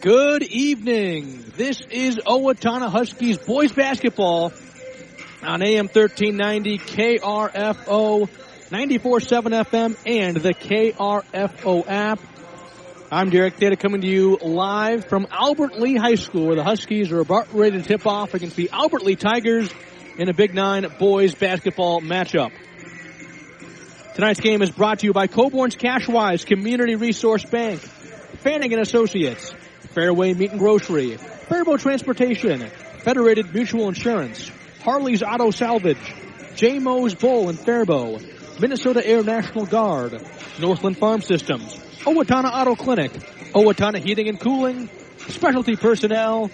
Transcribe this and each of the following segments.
Good evening. This is Owatonna Huskies boys basketball on AM 1390 KRFO, 94.7 FM, and the KRFO app. I'm Derek Data coming to you live from Albert Lee High School, where the Huskies are about ready to tip off against the Albert Lee Tigers in a Big Nine boys basketball matchup. Tonight's game is brought to you by Coburn's Cashwise Community Resource Bank, Fanning & Associates, Fairway Meat and Grocery, Faribault Transportation, Federated Mutual Insurance, Harley's Auto Salvage, J. Mo's Bowl in Faribault, Minnesota Air National Guard, Northland Farm Systems, Owatonna Auto Clinic, Owatonna Heating and Cooling, Specialty Personnel,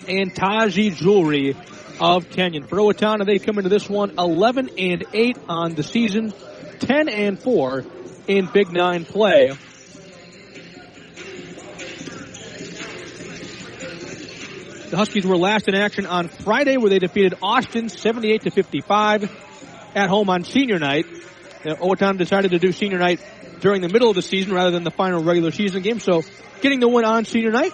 and Taji Jewelry of Kenyon. For Owatonna, they come into this one 11-8 on the season, 10-4 in Big Nine play. The Huskies were last in action on Friday, where they defeated Austin 78-55 at home on senior night. Owatonna decided to do senior night during the middle of the season rather than the final regular season game, so getting the win on senior night.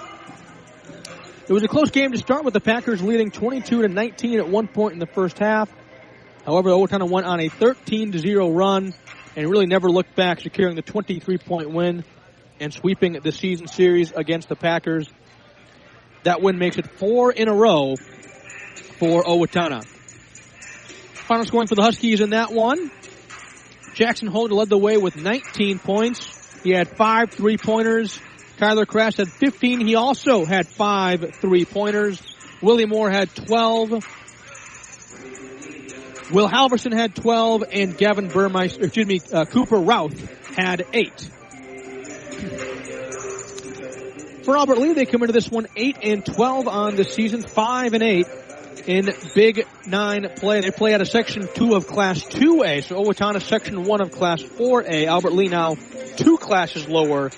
It was a close game to start, with the Packers leading 22-19 at one point in the first half. However, Owatonna went on a 13-0 run and really never looked back, securing the 23-point win and sweeping the season series against the Packers. That win makes it 4 in a row for Owatonna. Final scoring for the Huskies in that one: Jackson Holder led the way with 19 points. He had 5 3-pointers. Kyler Crash had 15. He also had 5 3-pointers. Willie Moore had 12. Will Halverson had 12, and Gavin Cooper Routh had 8. For Albert Lee, they come into this one 8-12 on the season, 5-8 in Big Nine play. They play out of Section 2 of Class 2A, so Owatonna Section 1 of Class 4A. Albert Lee now 2 classes lower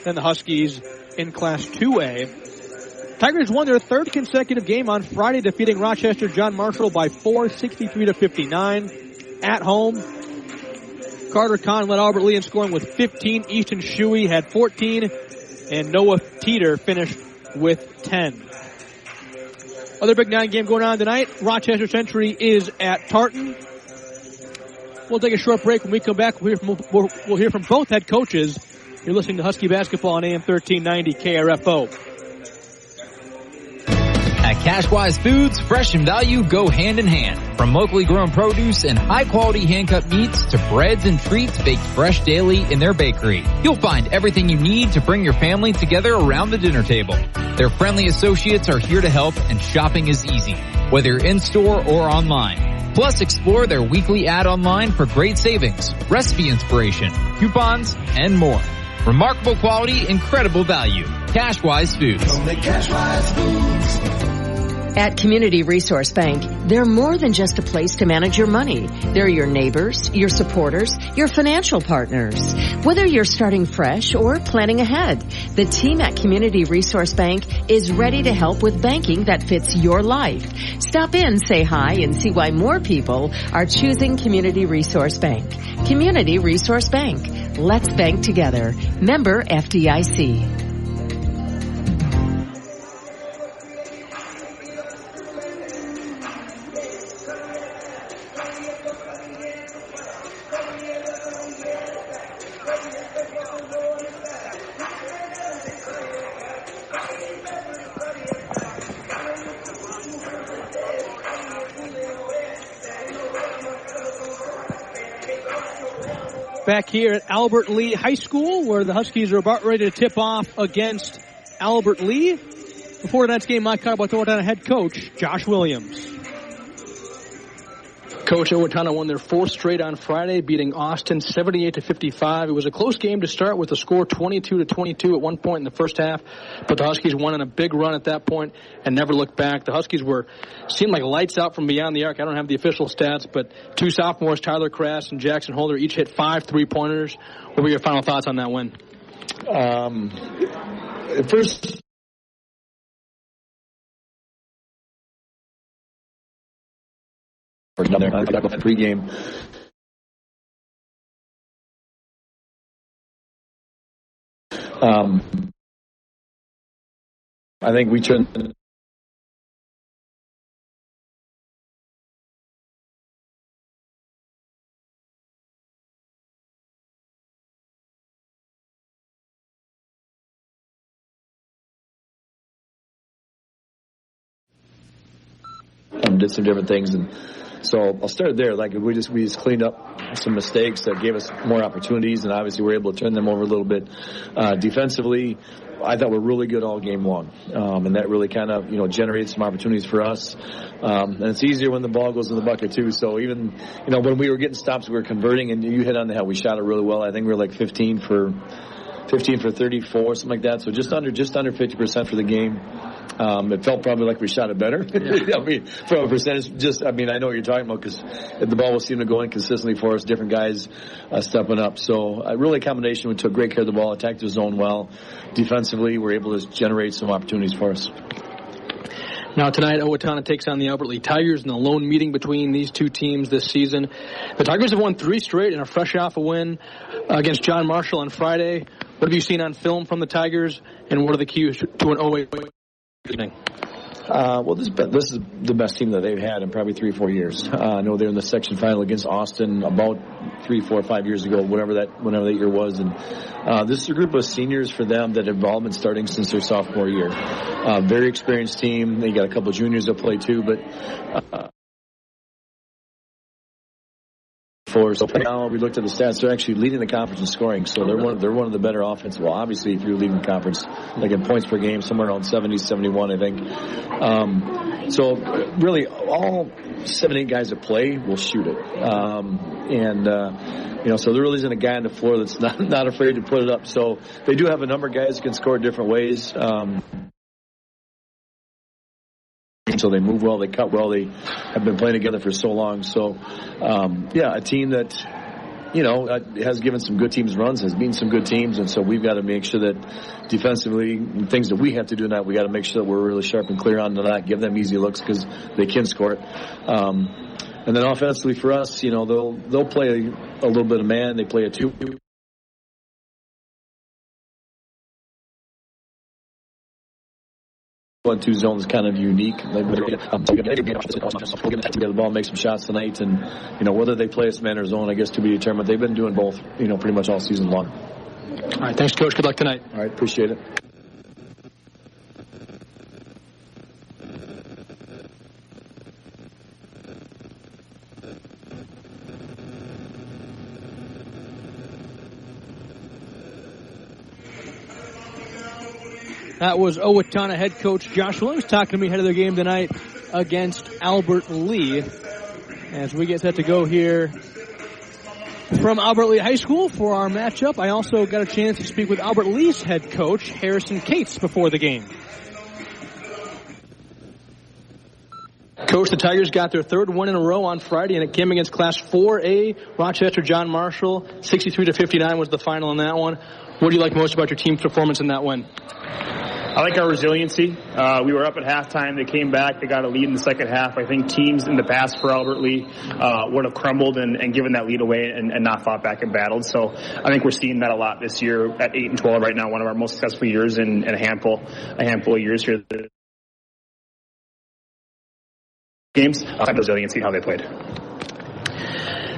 than the Huskies in Class 2A. Tigers won their 3rd consecutive game on Friday, defeating Rochester John Marshall by 4, 63-59 at home. Carter Kahn led Albert Lee in scoring with 15. Easton Shuey had 14. And Noah Teeter finished with 10. Other Big Nine game going on tonight. Rochester Century is at Tartan. We'll take a short break. When we come back, we'll hear from both head coaches. You're listening to Husky Basketball on AM 1390 KRFO. At Cashwise Foods, fresh and value go hand in hand. From locally grown produce and high-quality hand-cut meats to breads and treats baked fresh daily in their bakery, you'll find everything you need to bring your family together around the dinner table. Their friendly associates are here to help, and shopping is easy, whether you're in-store or online. Plus, explore their weekly ad online for great savings, recipe inspiration, coupons, and more. Remarkable quality, incredible value. Cashwise Foods. Cashwise Foods. At Community Resource Bank, they're more than just a place to manage your money. They're your neighbors, your supporters, your financial partners. Whether you're starting fresh or planning ahead, the team at Community Resource Bank is ready to help with banking that fits your life. Stop in, say hi, and see why more people are choosing Community Resource Bank. Community Resource Bank. Let's bank together. Member FDIC. Back here at Albert Lee High School, where the Huskies are about ready to tip off against Albert Lee. Before tonight's game, Mike Carbo Owatonna head coach Josh Williams. Coach, Owatonna won their 4th straight on Friday, beating Austin 78-55. It was a close game to start, with the score 22-22 at one point in the first half, but the Huskies won in a big run at that point and never looked back. The Huskies seemed like lights out from beyond the arc. I don't have the official stats, but 2 sophomores, Tyler Crass and Jackson Holder, each hit 5 3-pointers. What were your final thoughts on that win? First, I got the pregame. I think we turned. Did some different things, and so I'll start there. Like we just cleaned up some mistakes that gave us more opportunities, and obviously we're able to turn them over a little bit. Defensively, I thought we're really good all game long, and that really kind of generated some opportunities for us. And it's easier when the ball goes in the bucket too. So even when we were getting stops, we were converting, and you hit on the head. We shot it really well. I think we were like 15 for 34, something like that. So just under 50% for the game. It felt probably like we shot it better. Yeah. I mean, from a percentage, I know what you're talking about, because the ball will seem to go in consistently for us, different guys stepping up. So really a combination. We took great care of the ball, attacked the zone well. Defensively, we're able to generate some opportunities for us. Now tonight, Owatonna takes on the Albert Lea Tigers in the lone meeting between these two teams this season. The Tigers have won 3 straight and are fresh off a win against John Marshall on Friday. What have you seen on film from the Tigers, and what are the keys to an 0-8 evening? Well, this is the best team that they've had in probably 3 or 4 years. I know they're in the section final against Austin about 3, 4, 5 years ago, whenever that year was. And this is a group of seniors for them that have all been starting since their sophomore year. Very experienced team. They got a couple of juniors that play too, but. So now we looked at the stats. They're actually leading the conference in scoring. So they're one of the better offensive. Well, obviously, if you're leading the conference, like in points per game, somewhere around 70, 71, I think. So really, all 7, 8 guys that play will shoot it. So there really isn't a guy on the floor that's not afraid to put it up. So they do have a number of guys that can score different ways. So they move well, they cut well, they have been playing together for so long. So, a team that, has given some good teams runs, has beaten some good teams, and so we've got to make sure that defensively, things that we have to do now, we got to make sure that we're really sharp and clear on to not give them easy looks, because they can score it. And then offensively for us, they'll play a little bit of man, they play a 2. 1-2 zone is kind of unique. We'll get the ball, make some shots tonight, and whether they play us man or zone, I guess to be determined. They've been doing both, pretty much all season long. All right, thanks, Coach. Good luck tonight. All right, appreciate it. That was Owatonna head coach Josh Williams talking to me ahead of their game tonight against Albert Lea. As we get set to go here from Albert Lea High School for our matchup, I also got a chance to speak with Albert Lea's head coach, Harrison Cates, before the game. Coach, the Tigers got their 3rd win in a row on Friday, and it came against Class 4A Rochester John Marshall. 63-59 was the final in that one. What do you like most about your team's performance in that win? I like our resiliency. We were up at halftime. They came back. They got a lead in the second half. I think teams in the past for Albert Lea would have crumbled and given that lead away and not fought back and battled. So I think we're seeing that a lot this year at 8-12 right now, one of our most successful years in a handful of years here. Games, resiliency, how they played.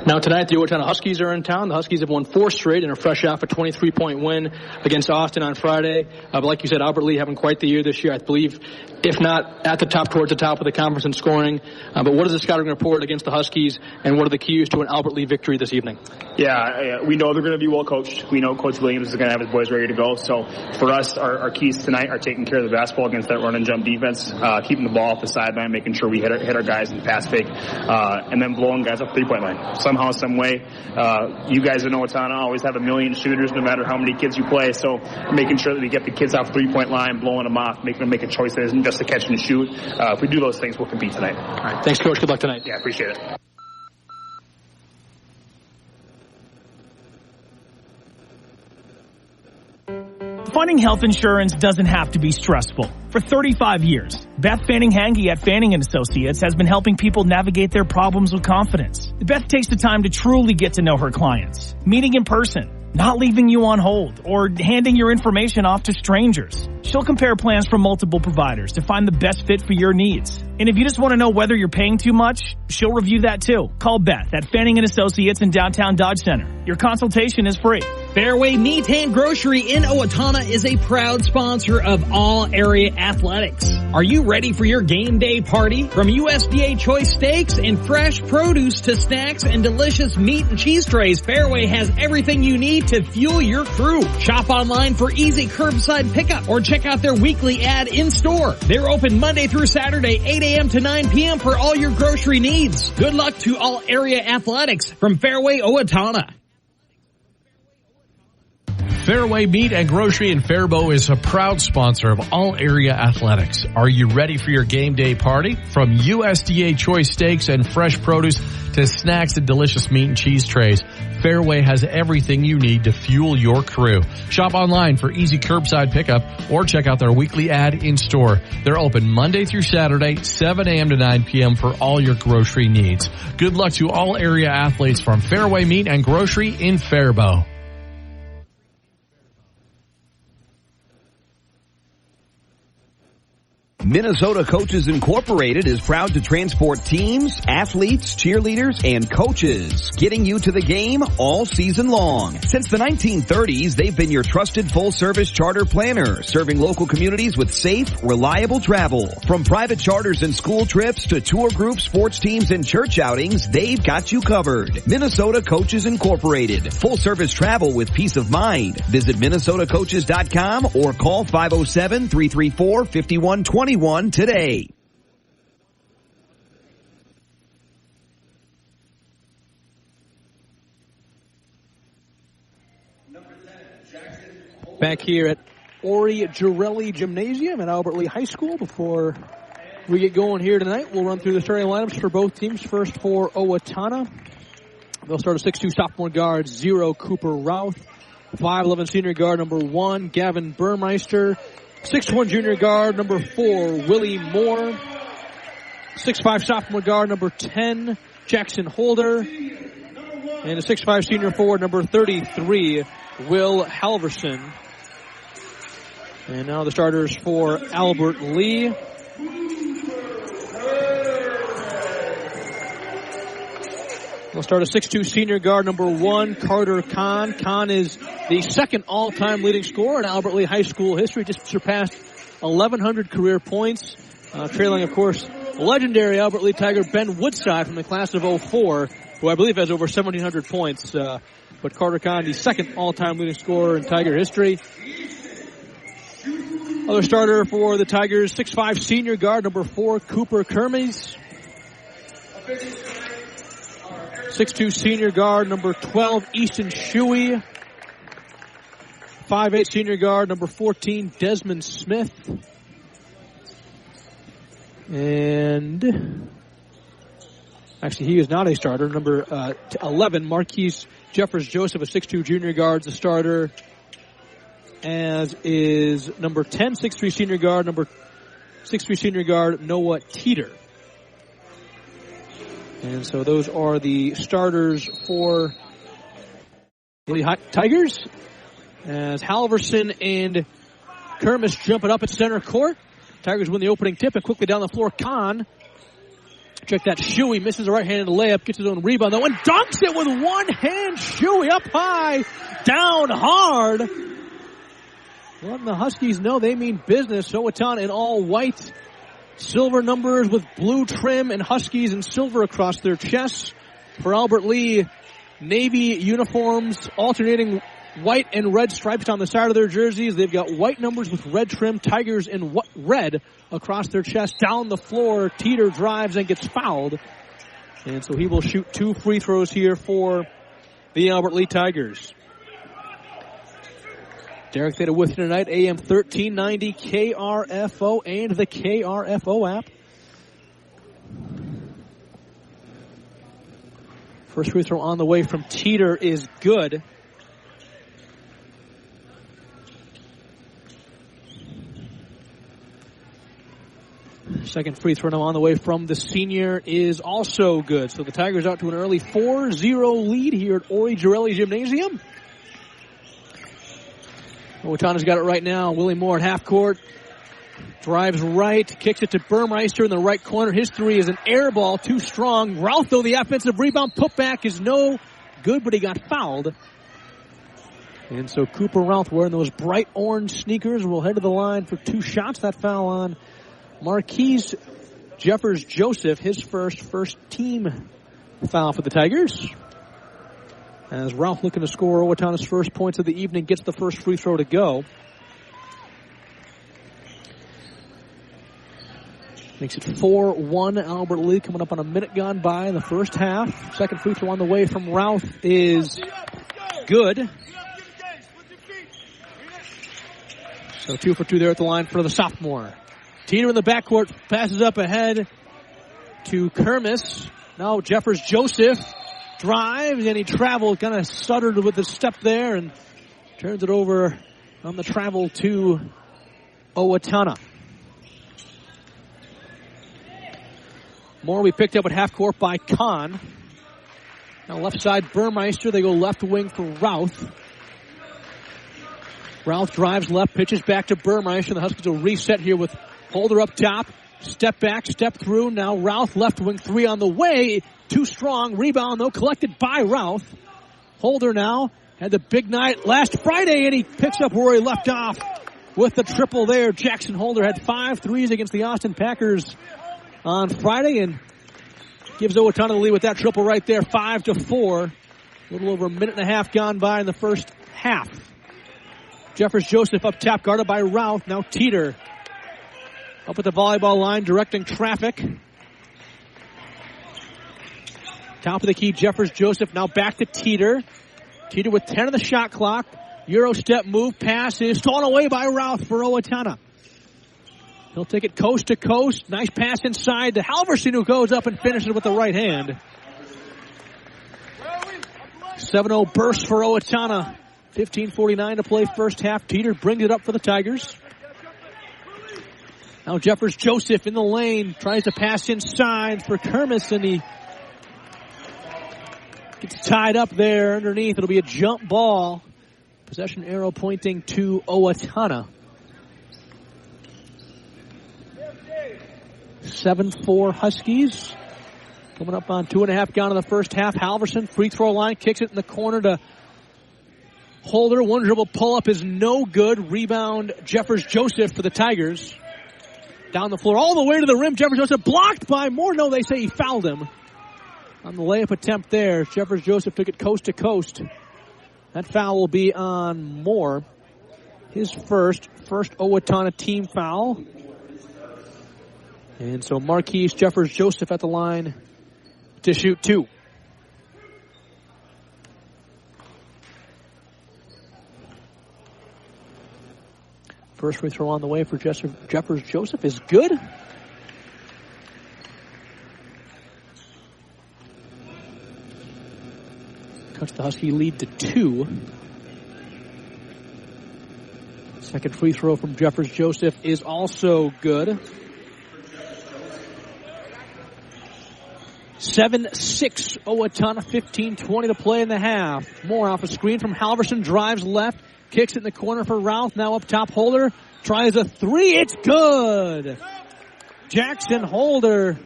Now tonight, the Owatonna Huskies are in town. The Huskies have won 4 straight and are fresh off a 23-point win against Austin on Friday. But like you said, Albert Lea having quite the year this year, I believe, if not at the top, towards the top of the conference in scoring. But what is the scouting report against the Huskies, and what are the keys to an Albert Lea victory this evening? Yeah, we know they're going to be well coached. We know Coach Williams is going to have his boys ready to go. So for us, our keys tonight are taking care of the basketball against that run and jump defense, keeping the ball off the sideline, making sure we hit our guys in the pass fake, and then blowing guys up 3-point line. Somehow, some way, you guys in Owatonna always have a million shooters no matter how many kids you play. So making sure that we get the kids off 3-point line, blowing them off, making them make a choice that isn't just a catch and shoot. If we do those things, we'll compete tonight. All right. Thanks, Coach. Good luck tonight. Yeah, appreciate it. Finding health insurance doesn't have to be stressful. For 35 years, Beth Fanning-Hange at Fanning & Associates has been helping people navigate their problems with confidence. Beth takes the time to truly get to know her clients, meeting in person, not leaving you on hold or handing your information off to strangers. She'll compare plans from multiple providers to find the best fit for your needs. And if you just want to know whether you're paying too much, she'll review that too. Call Beth at Fanning & Associates in downtown Dodge Center. Your consultation is free. Fairway Meat and Grocery in Owatonna is a proud sponsor of all area athletics. Are you ready for your game day party? From USDA choice steaks and fresh produce to snacks and delicious meat and cheese trays, Fairway has everything you need to fuel your crew. Shop online for easy curbside pickup or check out their weekly ad in store. They're open Monday through Saturday, 8 a.m. to 9 p.m. for all your grocery needs. Good luck to all area athletics from Fairway Owatonna. Fairway Meat and Grocery in Faribault is a proud sponsor of all area athletics. Are you ready for your game day party? From USDA choice steaks and fresh produce to snacks and delicious meat and cheese trays, Fairway has everything you need to fuel your crew. Shop online for easy curbside pickup or check out their weekly ad in store. They're open Monday through Saturday, 7 a.m. to 9 p.m. for all your grocery needs. Good luck to all area athletes from Fairway Meat and Grocery in Faribault. Minnesota Coaches Incorporated is proud to transport teams, athletes, cheerleaders, and coaches, getting you to the game all season long. Since the 1930s, they've been your trusted full-service charter planner, serving local communities with safe, reliable travel. From private charters and school trips to tour groups, sports teams, and church outings, they've got you covered. Minnesota Coaches Incorporated. Full-service travel with peace of mind. Visit MinnesotaCoaches.com or call 507-334-5121 today. Back here at Waterville-Elysian Gymnasium at Albert Lee High School. Before we get going here tonight, we'll run through the starting lineups for both teams. First for Owatonna, they'll start a 6'2 sophomore guard, 0 Cooper Routh. 5'11 senior guard, number 1 Gavin Burmeister. 6'1 junior guard, number 4, Willie Moore. 6'5 sophomore guard, number 10, Jackson Holder. And a 6'5 senior forward, number 33, Will Halverson. And now the starters for Albert Lee. We'll start a 6'2 senior guard, number 1, Carter Kahn. Kahn is the second all-time leading scorer in Albert Lee High School history. Just surpassed 1,100 career points. Trailing, of course, legendary Albert Lee Tiger Ben Woodside from the class of 04, who I believe has over 1,700 points. But Carter Kahn, the second all-time leading scorer in Tiger history. Other starter for the Tigers, 6'5 senior guard, number 4, Cooper Kermes. 6'2 senior guard, number 12, Easton Shuey. 5'8 senior guard, number 14, Desmond Smith. And actually, he is not a starter. Number 11, Marquise Jeffers Joseph, a 6'2 junior guard, the starter. As is number 10, 6'3 senior guard, number 6'3 senior guard, Noah Teeter. And so those are the starters for the Tigers. As Halverson and Kermis jump it up at center court. Tigers win the opening tip and quickly down the floor. Kahn. Check that. Shuey misses a right-handed layup, gets his own rebound though, and dunks it with one hand. Shuey up high, down hard. Letting the Huskies know they mean business. Owatonna in all white. Silver numbers with blue trim and Huskies in silver across their chests. For Albert Lee, navy uniforms alternating white and red stripes on the side of their jerseys. They've got white numbers with red trim, Tigers in red across their chest. Down the floor, Teeter drives and gets fouled. And so he will shoot 2 free throws here for the Albert Lee Tigers. Derek Theta with you tonight, AM 1390 KRFO and the KRFO app. First free throw on the way from Teeter is good. Second free throw now on the way from the senior is also good. So the Tigers out to an early 4-0 lead here at Waterville-Elysian Gymnasium. Owatonna's got it right now. Willie Moore at half court. Drives right, kicks it to Burmeister in the right corner. His three is an air ball, too strong. Routh, though, the offensive rebound putback is no good, but he got fouled. And so Cooper Routh, wearing those bright orange sneakers, will head to the line for 2 shots. That foul on Marquise Jeffers-Joseph, his first team foul for the Tigers. As Routh looking to score Owatonna's first points of the evening, gets the first free throw to go. Makes it 4-1. Albert Lee coming up on a minute gone by in the first half. Second free throw on the way from Routh is good. So 2 for 2 there at the line for the sophomore. Teeter in the backcourt, passes up ahead to Kermis. Now Jeffers-Joseph drives, and he traveled, kind of stuttered with the step there, and turns it over on the travel to Owatonna. Moore we picked up at half court by Kahn. Now left side Burmeister. They go left wing for Routh. Routh drives left, pitches back to Burmeister. The Huskies will reset here with Holder up top. Step back, step through. Now Routh left wing 3 on the way. Too strong. Rebound though collected by Routh. Holder now had the big night last Friday, and he picks up where he left off with the triple there. Jackson Holder had 5 threes against the Austin Packers on Friday, and gives Owatonna the lead with that triple right there, 5-4. A little over a minute and a half gone by in the first half. Jeffers-Joseph up top, guarded by Routh. Now Teeter up at the volleyball line, directing traffic. Top of the key, Jeffers-Joseph now back to Teeter. Teeter with 10 on the shot clock. Euro step move, pass is stolen away by Routh for Owatonna. He'll take it coast to coast. Nice pass inside to Halverson, who goes up and finishes with the right hand. 7-0 burst for Owatonna. 15:49 to play first half. Teeter brings it up for the Tigers. Now Jeffers-Joseph in the lane. Tries to pass inside for Kermis, and he gets tied up there underneath. It'll be a jump ball. Possession arrow pointing to Owatonna. 7-4 Huskies. Coming up on 2.5 gone in the first half. Halverson, free throw line, kicks it in the corner to Holder. One dribble pull-up is no good. Rebound Jeffers-Joseph for the Tigers. Down the floor, all the way to the rim. Jeffers-Joseph blocked by Moore. No, they say he fouled him on the layup attempt there. Jeffers-Joseph took it coast to coast. That foul will be on Moore. His first Owatonna team foul. And so Marquise Jeffers-Joseph at the line to shoot 2. First free throw on the way for Jeffers-Joseph is good. Cuts the Husky lead to 2. Second free throw from Jeffers-Joseph is also good. 7-6 Owatonna, 15:20 to play in the half. Moore off a screen from Halverson, drives left, kicks it in the corner for Routh. Now up top, Holder tries a 3. It's good. Jackson Holder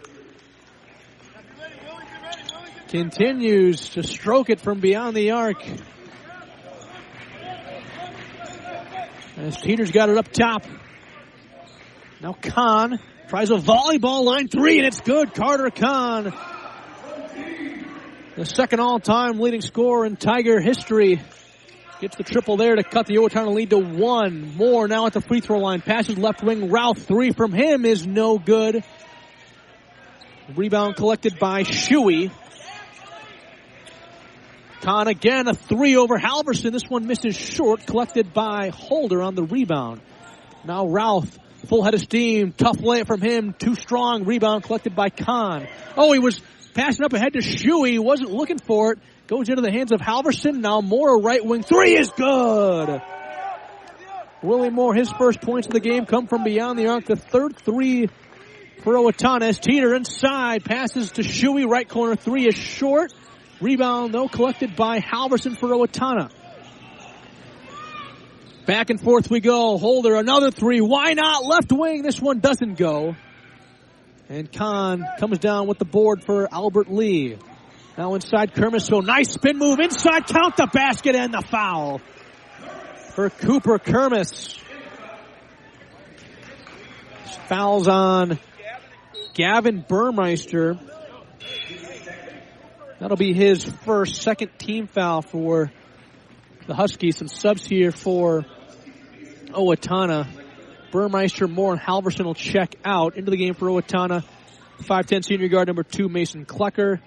continues to stroke it from beyond the arc. As Teeter's got it up top. Now Kahn tries a volleyball line 3, and it's good. Carter Kahn, the second all-time leading scorer in Tiger history, gets the triple there to cut the Owatonna lead to 1. Moore now at the free throw line. Passes left wing. Routh 3 from him is no good. Rebound collected by Shuey. Kahn again, a 3 over Halverson. This one misses short. Collected by Holder on the rebound. Now Routh, full head of steam. Tough layup from him. Too strong. Rebound collected by Kahn. Oh, he was passing up ahead to Shuey. Wasn't looking for it. Goes into the hands of Halverson. Now Moore, right wing 3 is good. Willie Moore, his first points of the game come from beyond the arc. The third 3 for Owatonna. As Teeter inside, passes to Shuey. Right corner 3 is short. Rebound, though, collected by Halverson for Owatonna. Back and forth we go. Holder, another three. Why not? Left wing. This one doesn't go. And Kahn comes down with the board for Albert Lee. Now inside Kermisville. Nice spin move. Inside, count the basket and the foul for Cooper Kermis. Fouls on Gavin Burmeister. That'll be his second team foul for the Huskies. Some subs here for Owatonna. Burmeister, Moore, and Halverson will check out. Into the game for Owatonna. 5'10 senior guard number 2, Mason Klecker.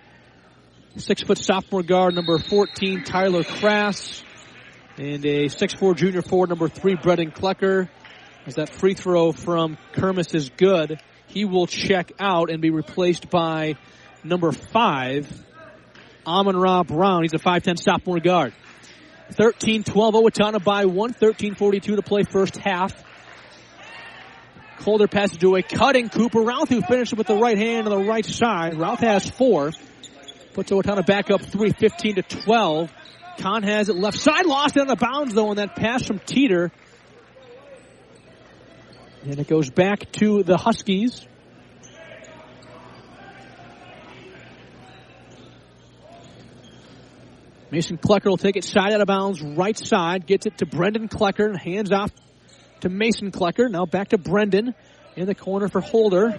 6' sophomore guard number 14, Tyler Crass. And a 6'4 junior forward number 3, Brendan Klecker. As that free throw from Kermis is good, he will check out and be replaced by number 5, Amon-Ra Brown. He's a 5'10 sophomore guard. 13-12, Owatonna by 1, 13:42 to play first half. Calder passes to a cutting Cooper Routh, who finishes with the right hand on the right side. Routh has 4. Puts Owatonna back up 3, 15-12. Kahn has it left side, lost it on the bounds though on that pass from Teeter. And it goes back to the Huskies. Mason Klecker will take it side out of bounds, right side, gets it to Brendan Klecker, hands off to Mason Klecker. Now back to Brendan in the corner for Holder.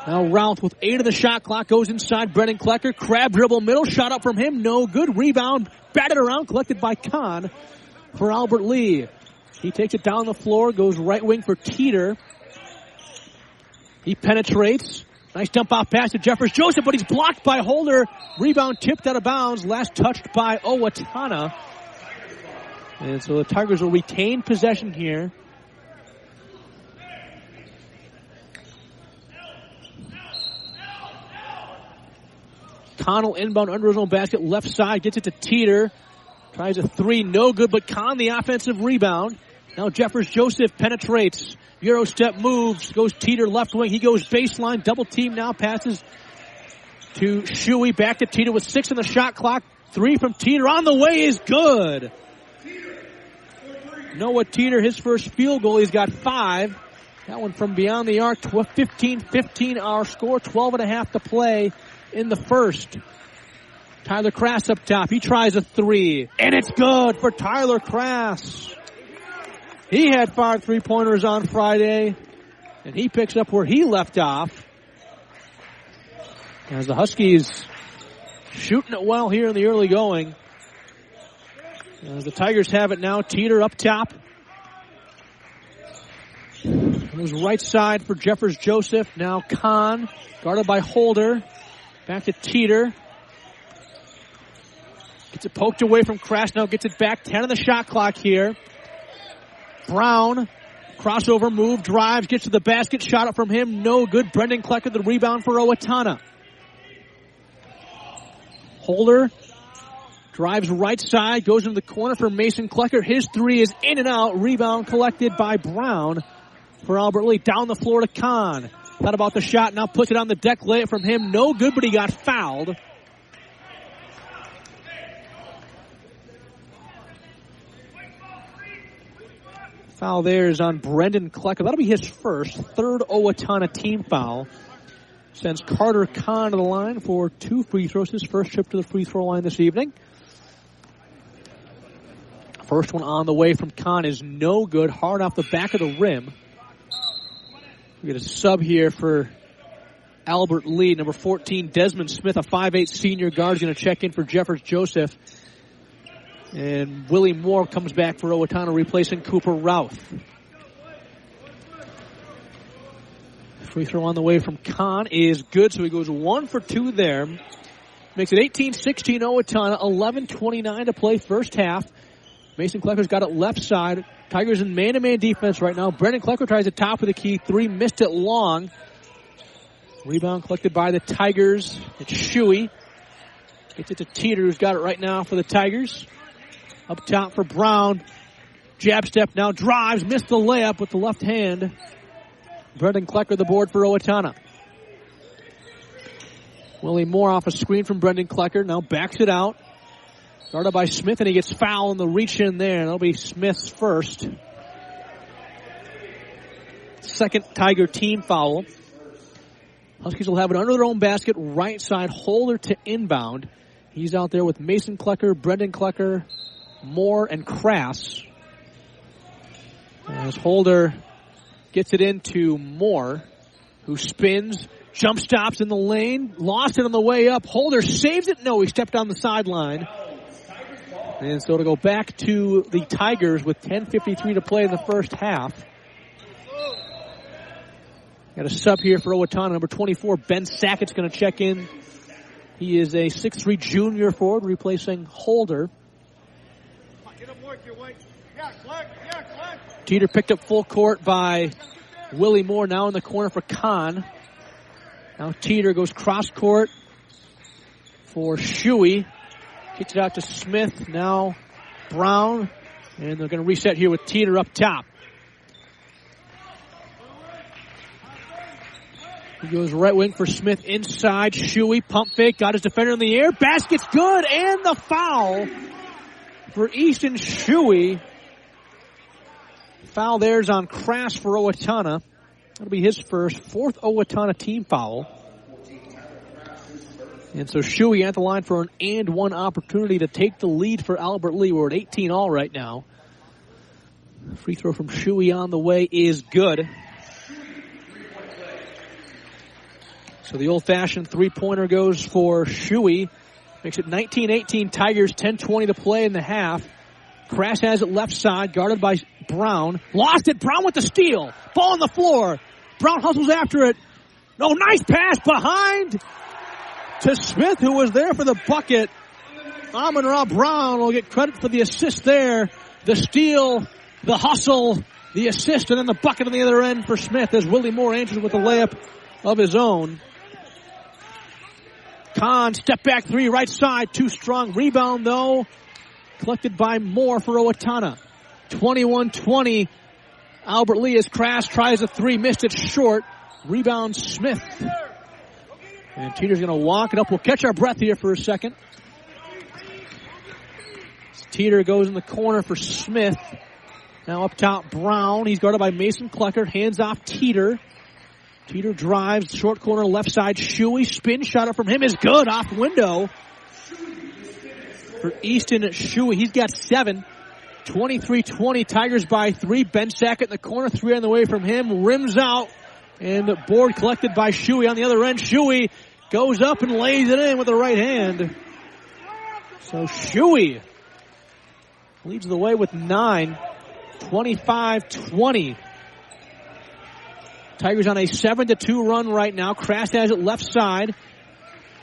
Now Routh with 8 of the shot clock goes inside Brendan Klecker. Crab dribble middle, shot up from him, no good. Rebound, batted around, collected by Kahn for Albert Lee. He takes it down the floor, goes right wing for Teeter. He penetrates. Nice dump off pass to Jeffers Joseph, but he's blocked by Holder. Rebound tipped out of bounds, last touched by Owatonna. And so the Tigers will retain possession here. Connell inbound under his own basket, left side, gets it to Teeter. Tries a 3, no good, but Kahn the offensive rebound. Now Jeffers Joseph penetrates. Euro step moves, goes Teeter left wing. He goes baseline, double team now, passes to Shuey. Back to Teeter with 6 on the shot clock. 3 from Teeter on the way is good. Noah Teeter, his first field goal, he's got 5. That one from beyond the arc, 15-15 our score, 12.5 to play in the first. Tyler Crass up top. He tries a 3, and it's good for Tyler Crass. He had 5 3-pointers on Friday, and he picks up where he left off. As the Huskies shooting it well here in the early going. As the Tigers have it now, Teeter up top. Goes right side for Jeffers Joseph. Now Kahn, guarded by Holder. Back to Teeter. Gets it poked away from Crass. Now gets it back. 10 on the shot clock here. Brown, crossover move, drives, gets to the basket. Shot up from him, no good. Brendan Klecker, the rebound for Owatonna. Holder drives right side, goes into the corner for Mason Klecker. His 3 is in and out. Rebound collected by Brown for Albert Lee. Down the floor to Kahn. Thought about the shot, now puts it on the deck. Lay it from him, no good, but he got fouled. Foul there is on Brendan Klecker. That'll be his first, 3rd Owatonna team foul. Sends Carter Kahn to the line for 2 free throws. His first trip to the free throw line this evening. First one on the way from Kahn is no good. Hard off the back of the rim. We get a sub here for Albert Lee. Number 14, Desmond Smith, a 5'8 senior guard, is going to check in for Jeffers Joseph. And Willie Moore comes back for Owatonna, replacing Cooper Routh. Free throw on the way from Kahn is good, so he goes 1 for 2 there. Makes it 18-16 Owatonna, 11:29 to play first half. Mason Klecker's got it left side. Tigers in man-to-man defense right now. Brendan Klecker tries the top of the key. 3, missed it long. Rebound collected by the Tigers. It's Shuey. Gets it to Teeter, who's got it right now for the Tigers. Up top for Brown. Jab step now, drives, missed the layup with the left hand. Brendan Klecker the board for Owatonna. Willie Moore off a screen from Brendan Klecker. Now backs it out. Guarded by Smith, and he gets fouled in the reach in there. That'll be Smith's first. Second Tiger team foul. Huskies will have it under their own basket, right side, Holder to inbound. He's out there with Mason Klecker, Brendan Klecker, Moore, and Crass. As Holder gets it into Moore, who spins, jump stops in the lane, lost it on the way up. Holder saves it. No, he stepped on the sideline. And so to go back to the Tigers with 10:53 to play in the first half. Got a sub here for Owatonna. Number 24, Ben Sackett's going to check in. He is a 6'3 junior forward replacing Holder. Teeter picked up full court by Willie Moore, now in the corner for Kahn. Now Teeter goes cross court for Shuey. Kicks it out to Smith. Now Brown. And they're going to reset here with Teeter up top. He goes right wing for Smith inside. Shuey, pump fake, got his defender in the air. Basket's good, and the foul for Easton Shuey. Foul there's on Crass for Owatonna. That'll be his first, fourth Owatonna team foul. And so Shuey at the line for an and one opportunity to take the lead for Albert Lee. We're at 18 all right now. Free throw from Shuey on the way is good. So the old-fashioned three-pointer goes for Shuey. Makes it 19-18 Tigers, 10:20 to play in the half. Crass has it left side, guarded by Brown. Lost it. Brown with the steal. Ball on the floor. Brown hustles after it. No, nice pass behind to Smith, who was there for the bucket. Amon-Ra Brown will get credit for the assist there. The steal, the hustle, the assist, and then the bucket on the other end for Smith as Willie Moore answers with a layup of his own. Kahn, step back three, right side, too strong. Rebound, though, collected by Moore for Owatonna. 21-20. Albert Lee as Crass tries a three, missed it short. Rebound Smith. And Teeter's going to walk it up. We'll catch our breath here for a second. Teeter goes in the corner for Smith. Now up top, Brown. He's guarded by Mason Klecker. Hands off Teeter. Teeter drives, short corner, left side, Shuey. Spin shot up from him is good, off window. For Easton Shuey, he's got 7. 23-20, Tigers by 3. Ben Sackett in the corner, 3 on the way from him. Rims out, and the board collected by Shuey on the other end. Shuey goes up and lays it in with the right hand. So Shuey leads the way with 9. 25-20. Tigers on a 7-2 run right now. Crass has it left side.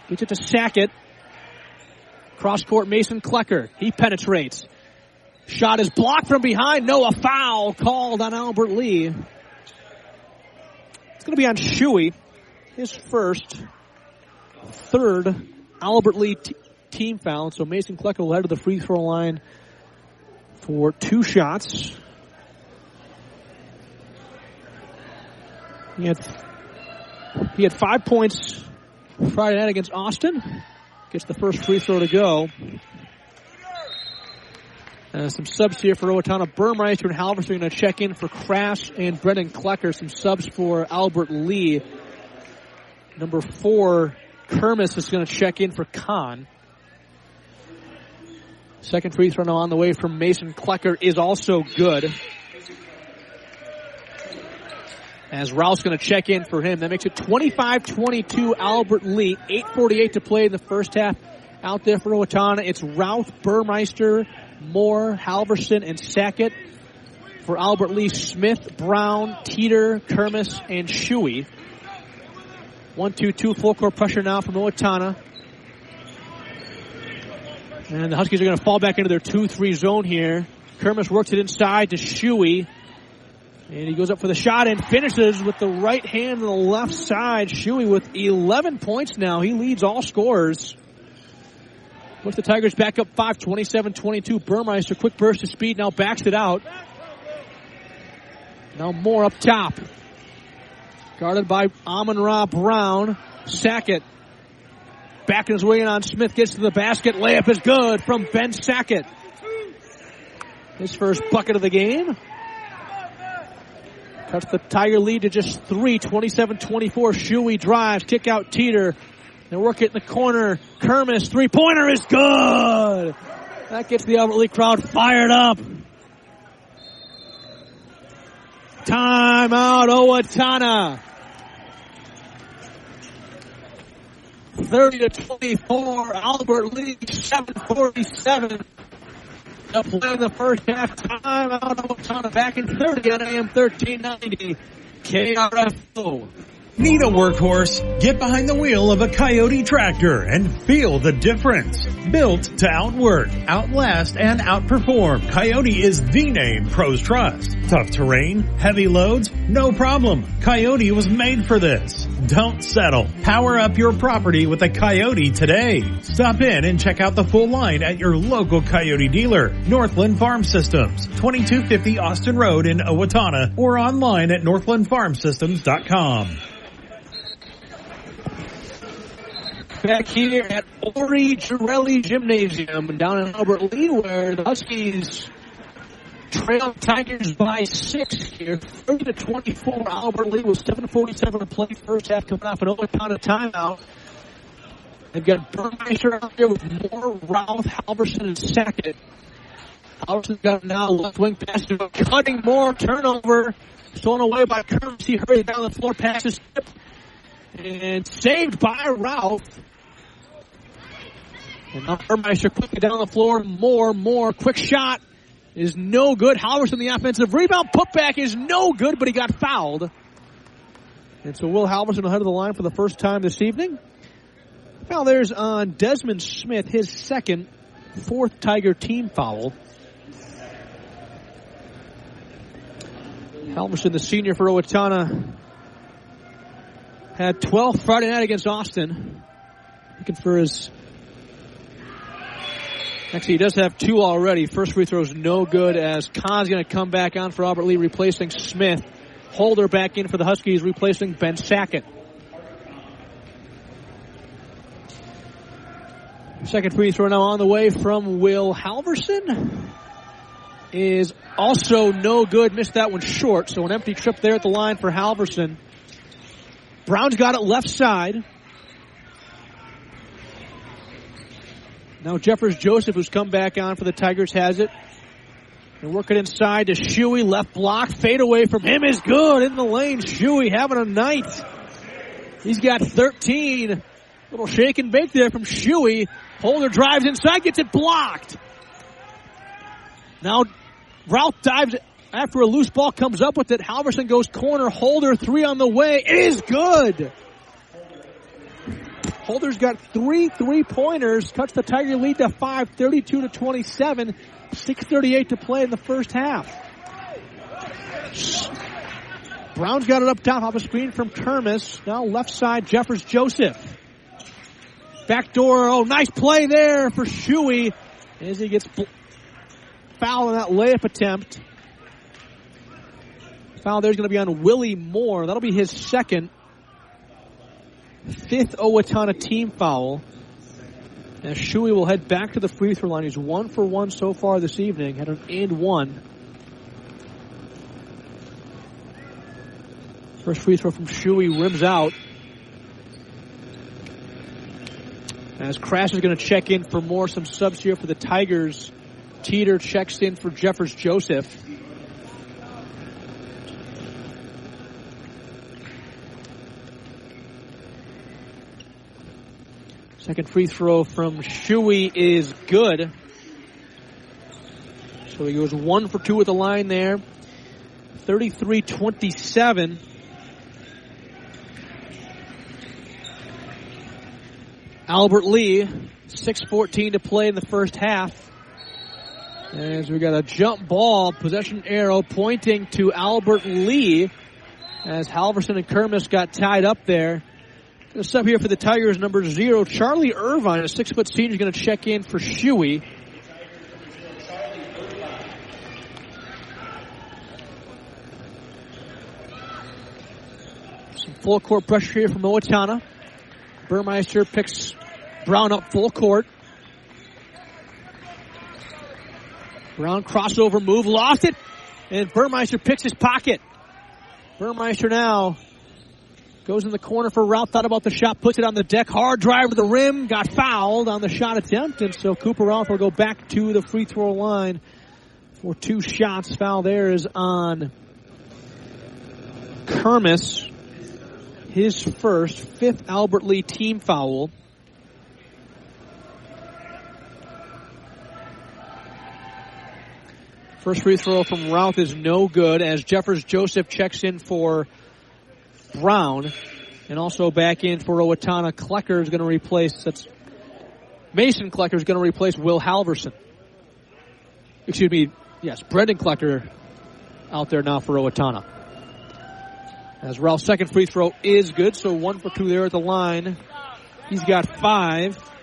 Gets it to Sackett. Cross court, Mason Klecker. He penetrates. Shot is blocked from behind. No, a foul called on Albert Lee. It's going to be on Shuey. His first, third Albert Lee team foul. So Mason Klecker will head to the free throw line for 2 shots. He had 5 points Friday night against Austin. Gets the first free throw to go. Some subs here for Owatonna. Burmeister and Halverson are going to check in for Crass and Brendan Klecker. Some subs for Albert Lee. Number 4, Kermis is going to check in for Kahn. Second free throw now on the way from Mason Klecker is also good. As Rouse going to check in for him. That makes it 25-22 Albert Lee. 8:48 to play in the first half. Out there for Owatonna, it's Routh, Burmeister, Moore, Halverson, and Sackett. For Albert Lee, Smith, Brown, Teeter, Kermis, and Shuey. 1-2-2 full court pressure now from Owatonna. And the Huskies are going to fall back into their 2-3 zone here. Kermis works it inside to Shuey. And he goes up for the shot and finishes with the right hand on the left side. Shuey with 11 points now. He leads all scorers. Puts the Tigers back up 5, 27-22. Burmeister, quick burst of speed, now backs it out. Now Moore up top. Guarded by Amon-Ra Brown. Sackett backing his way in on Smith, gets to the basket. Layup is good from Ben Sackett. His first bucket of the game. Cuts the Tiger lead to just 3, 27-24. Shuey drives, kick out Teeter. They work it in the corner. Kermis, three-pointer is good. That gets the Albert Lee crowd fired up. Timeout, Owatonna. 30-24. Albert Lee, 7:47. To play in the first half. Timeout, Owatonna back in 30 on AM 1390. KRFO. Need a workhorse? Get behind the wheel of a Coyote tractor and feel the difference. Built to outwork, outlast, and outperform, Coyote is the name pros trust. Tough terrain, heavy loads, no problem. Coyote was made for this. Don't settle. Power up your property with a Coyote today. Stop in and check out the full line at your local Coyote dealer. Northland Farm Systems, 2250 Austin Road in Owatonna, or online at northlandfarmsystems.com. Back here at Ori Girelli Gymnasium down in Albert Lee, where the Huskies trail Tigers by 6 here. 30-24. Albert Lee with 7:47 to play. First half coming off an Owatonna timeout. They've got Burmeister out there with Moore, Routh, Halverson, and Sackett. Halverson's got now left wing pass to cutting Moore. Turnover. Stolen away by Kerms. He hurried down the floor, passes tip, and saved by Routh. And now Burmeister quickly down the floor. Moore, quick shot is no good. Halverson, the offensive rebound. Putback is no good, but he got fouled. And so Will Halverson ahead of the line for the first time this evening. Foul there's on Desmond Smith, his second, fourth Tiger team foul. Halverson, the senior for Owatonna, had 12 Friday night against Austin. Looking for his... Actually, he does have 2 already. First free throw is no good as Kahn's going to come back on for Albert Lee, replacing Smith. Holder back in for the Huskies, replacing Ben Sackett. Second free throw now on the way from Will Halverson is also no good. Missed that one short, so an empty trip there at the line for Halverson. Brown's got it left side. Now Jeffers Joseph, who's come back on for the Tigers, has it. And work it inside to Shuey. Left block. Fade away from him is good in the lane. Shuey having a night. He's got 13. Little shake and bake there from Shuey. Holder drives inside, gets it blocked. Now Routh dives after a loose ball, comes up with it. Halverson goes corner. Holder, 3 on the way. It is good. Holder's got 3 3-pointers. Cuts the Tiger lead to 5, 32-27. 6:38 to play in the first half. Brown's got it up top off a screen from Kermis. Now left side, Jeffers Joseph. Backdoor, nice play there for Shuey as he gets fouled on that layup attempt. Foul there's going to be on Willie Moore. That'll be his second. 5th Owatonna team foul. As Shuey will head back to the free throw line. He's 1 for 1 so far this evening. Had an and 1. First free throw from Shuey rims out. As Crash is going to check in for Moore. Some subs here for the Tigers. Teeter checks in for Jeffers Joseph. Second free throw from Shuey is good. So he goes 1 for 2 at the line there. 33-27. Albert Lee, 6:14 to play in the first half. As we got a jump ball, possession arrow pointing to Albert Lee. As Halverson and Kermis got tied up there. The sub here for the Tigers, number 0, Charlie Irvine, a 6-foot senior, is going to check in for Shuey. Some full court pressure here from Owatonna. Burmeister picks Brown up full court. Brown crossover move, lost it, and Burmeister picks his pocket. Burmeister now goes in the corner for Routh, thought about the shot, puts it on the deck, hard drive to the rim, got fouled on the shot attempt, and so Cooper Routh will go back to the free throw line for 2 shots. Foul there is on Kermis, his first, 5th Albert Lee team foul. First free throw from Routh is no good as Jeffers Joseph checks in for Brown. And also back in for Owatonna. Klecker is going to replace, Mason Klecker is going to replace Will Halverson. Excuse me, yes, Brendan Klecker out there now for Owatonna. As Routh's second free throw is good, so 1 for 2 there at the line. He's got 5.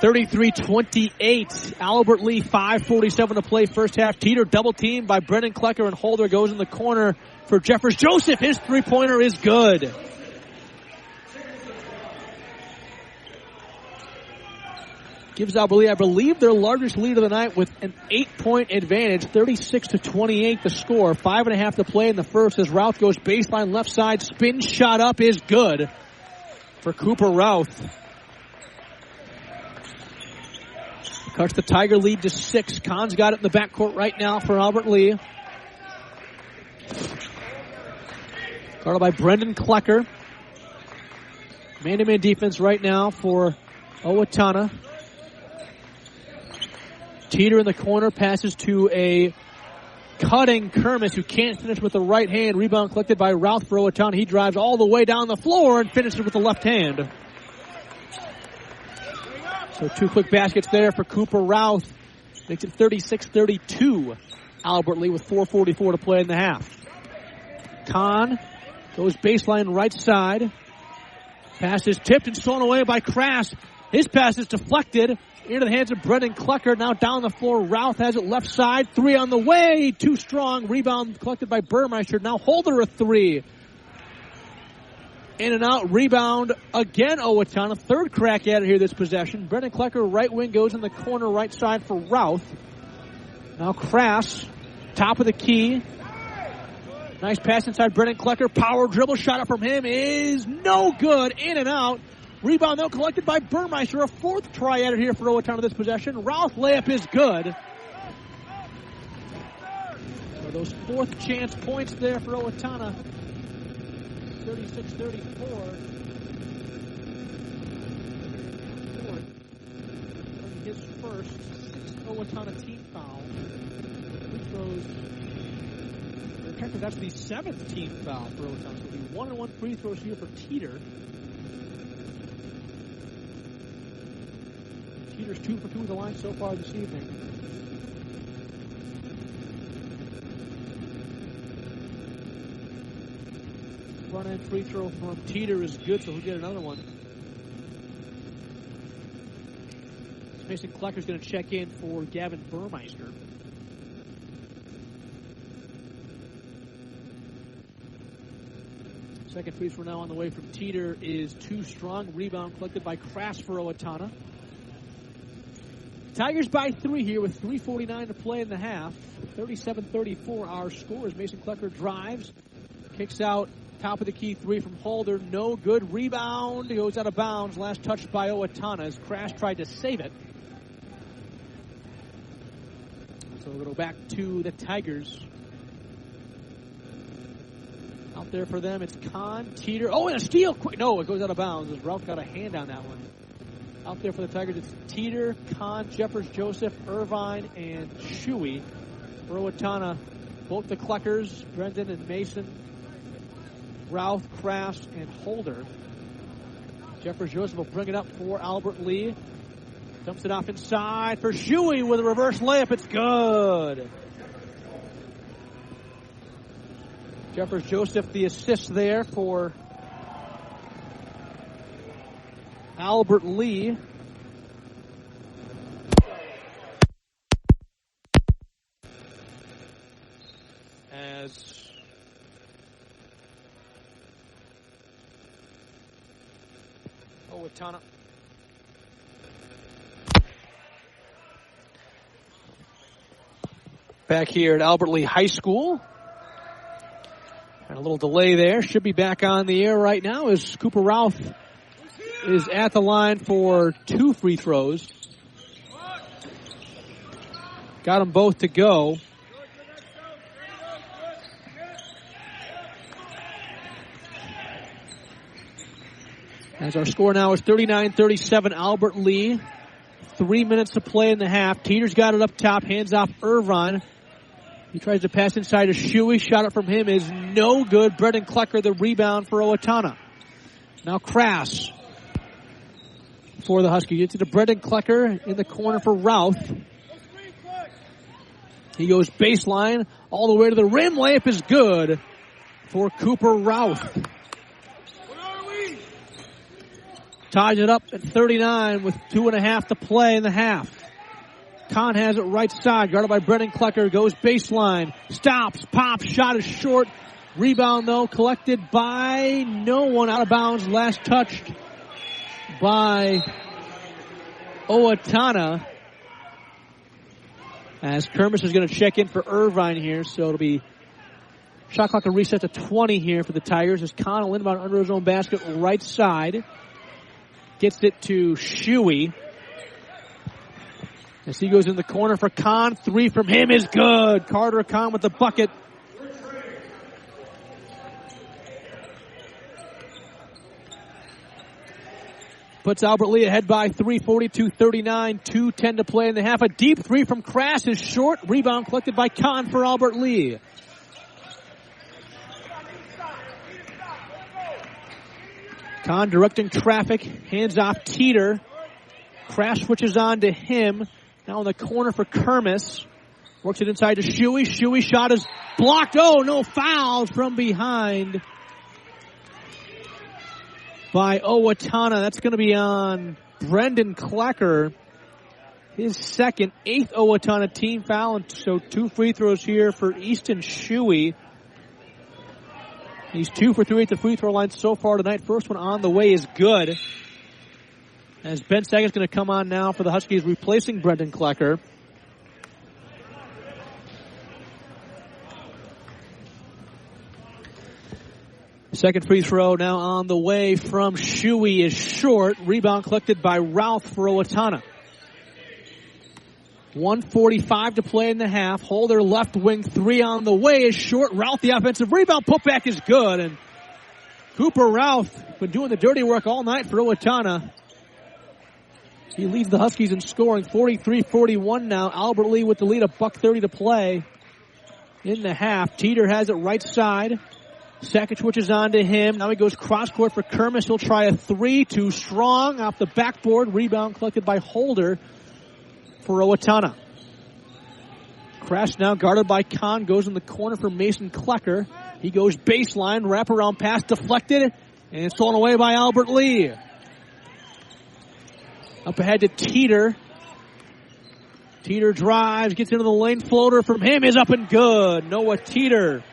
33-28. Albert Lee, 5:47 to play first half. Teeter double teamed by Brendan Klecker, and Holder goes in the corner for Jeffers Joseph. His three-pointer is good. Gives Albert Lee, I believe, their largest lead of the night with an 8-point advantage. 36-28 the score. 5.5 to play in the first as Routh goes baseline left side. Spin shot up is good for Cooper Routh. Cuts the Tiger lead to 6. Kahn's got it in the backcourt right now for Albert Lee. Guarded by Brendan Klecker. Man-to-man defense right now for Owatonna. Teeter in the corner, passes to a cutting Kermis who can't finish with the right hand. Rebound collected by Routh for Owatonna. He drives all the way down the floor and finishes with the left hand. So 2 quick baskets there for Cooper Routh. Makes it 36-32. Albert Lee with 4:44 to play in the half. Kahn goes baseline right side. Pass is tipped and stolen away by Crass. His pass is deflected into the hands of Brendan Klecker. Now down the floor. Routh has it left side. 3 on the way. Too strong. Rebound collected by Burmeister. Now Holder a 3. In and out, rebound again, Owatonna. 3rd crack at it here this possession. Brendan Klecker, right wing, goes in the corner right side for Routh. Now Crass, top of the key. Nice pass inside Brendan Klecker. Power dribble shot up from him is no good. In and out. Rebound, though, collected by Burmeister. A 4th try at it here for Owatonna this possession. Routh layup is good. So those 4th chance points there for Owatonna. 36-34. His first 6th Owatonna team foul. Free throws. That's the 7th team foul for Owatonna. So the 1-on-1 free throws here for Teeter. Teeter's 2 for 2 at the line so far this evening. Front-end free throw from Teeter is good, so he'll get another one. Mason Klecker's going to check in for Gavin Burmeister. Second free throw now on the way from Teeter is too strong. Rebound collected by Crass for Owatonna. Tigers by 3 here with 3:49 to play in the half. 37-34 our score as Mason Klecker drives. Kicks out. Top of the key 3 from Holder. No good. Rebound. Goes out of bounds. Last touch by Owatonna as Crash tried to save it. So we'll go back to the Tigers. Out there for them, it's Kahn, Teeter. Oh, and a steal. Quick. No, it goes out of bounds as Ralph got a hand on that one. Out there for the Tigers, it's Teeter, Kahn, Jeffers, Joseph, Irvine, and Shuey. For Owatonna, both the Kleckers, Brendan and Mason, Routh, Crass, and Holder. Jeffers Joseph will bring it up for Albert Lee. Dumps it off inside for Shuey with a reverse layup. It's good. Jeffers Joseph the assist there for Albert Lee. As Owatonna back here at Albert Lee High School. And a little delay there. Should be back on the air right now as Cooper Ralph is at the line for 2 free throws. Got them both to go. As our score now is 39-37 Albert Lee. 3 minutes to play in the half. Teeter's got it up top. Hands off Irvine. He tries to pass inside to Shuey. Shot it from him is no good. Brendan Klecker the rebound for Owatonna. Now Crass for the Huskies. Gets it to Brendan Klecker in the corner for Routh. He goes baseline all the way to the rim. Layup is good for Cooper Routh. Ties it up at 39 with 2.5 to play in the half. Kahn has it right side, guarded by Brendan Klecker, goes baseline, stops, pops, shot is short. Rebound, though, collected by no one, out of bounds, last touched by Owatonna. As Kermis is going to check in for Irvine here, so it'll be shot clock will reset to 20 here for the Tigers as Kahn will inbound under his own basket, right side. Gets it to Shuey. As he goes in the corner for Kahn. 3 from him is good. Carter Kahn with the bucket. Puts Albert Lee ahead by 3, 42-39, 2:10 to play in the half. A deep 3 from Crass is short. Rebound collected by Kahn for Albert Lee. Kahn directing traffic, hands off Teeter. Crash switches on to him. Now in the corner for Kermis. Works it inside to Shuey. Shuey shot is blocked. Oh, no fouls from behind by Owatonna. That's going to be on Brendan Klecker. His second, 8th Owatonna team foul. And so 2 free throws here for Easton Shuey. He's 2 for 3 at the free throw line so far tonight. First one on the way is good. As Ben Saget's going to come on now for the Huskies, replacing Brendan Klecker. Second free throw now on the way from Shuey is short. Rebound collected by Routh for Owatonna. 1:45 to play in the half. Holder left wing 3 on the way is short. Routh the offensive rebound. Putback is good. And Cooper Routh been doing the dirty work all night for Owatonna. He leads the Huskies in scoring 43-41 now. Albert Lee with the lead, $1:30 to play in the half. Teeter has it right side. Sakic switches on to him. Now he goes cross court for Kermis. He'll try a 3, too strong off the backboard. Rebound collected by Holder for Owatonna. Crash now guarded by Kahn. Goes in the corner for Mason Klecker. He goes baseline. Wraparound pass deflected. And stolen away by Albert Lee. Up ahead to Teeter. Teeter drives. Gets into the lane. Floater from him is up and good. Noah Teeter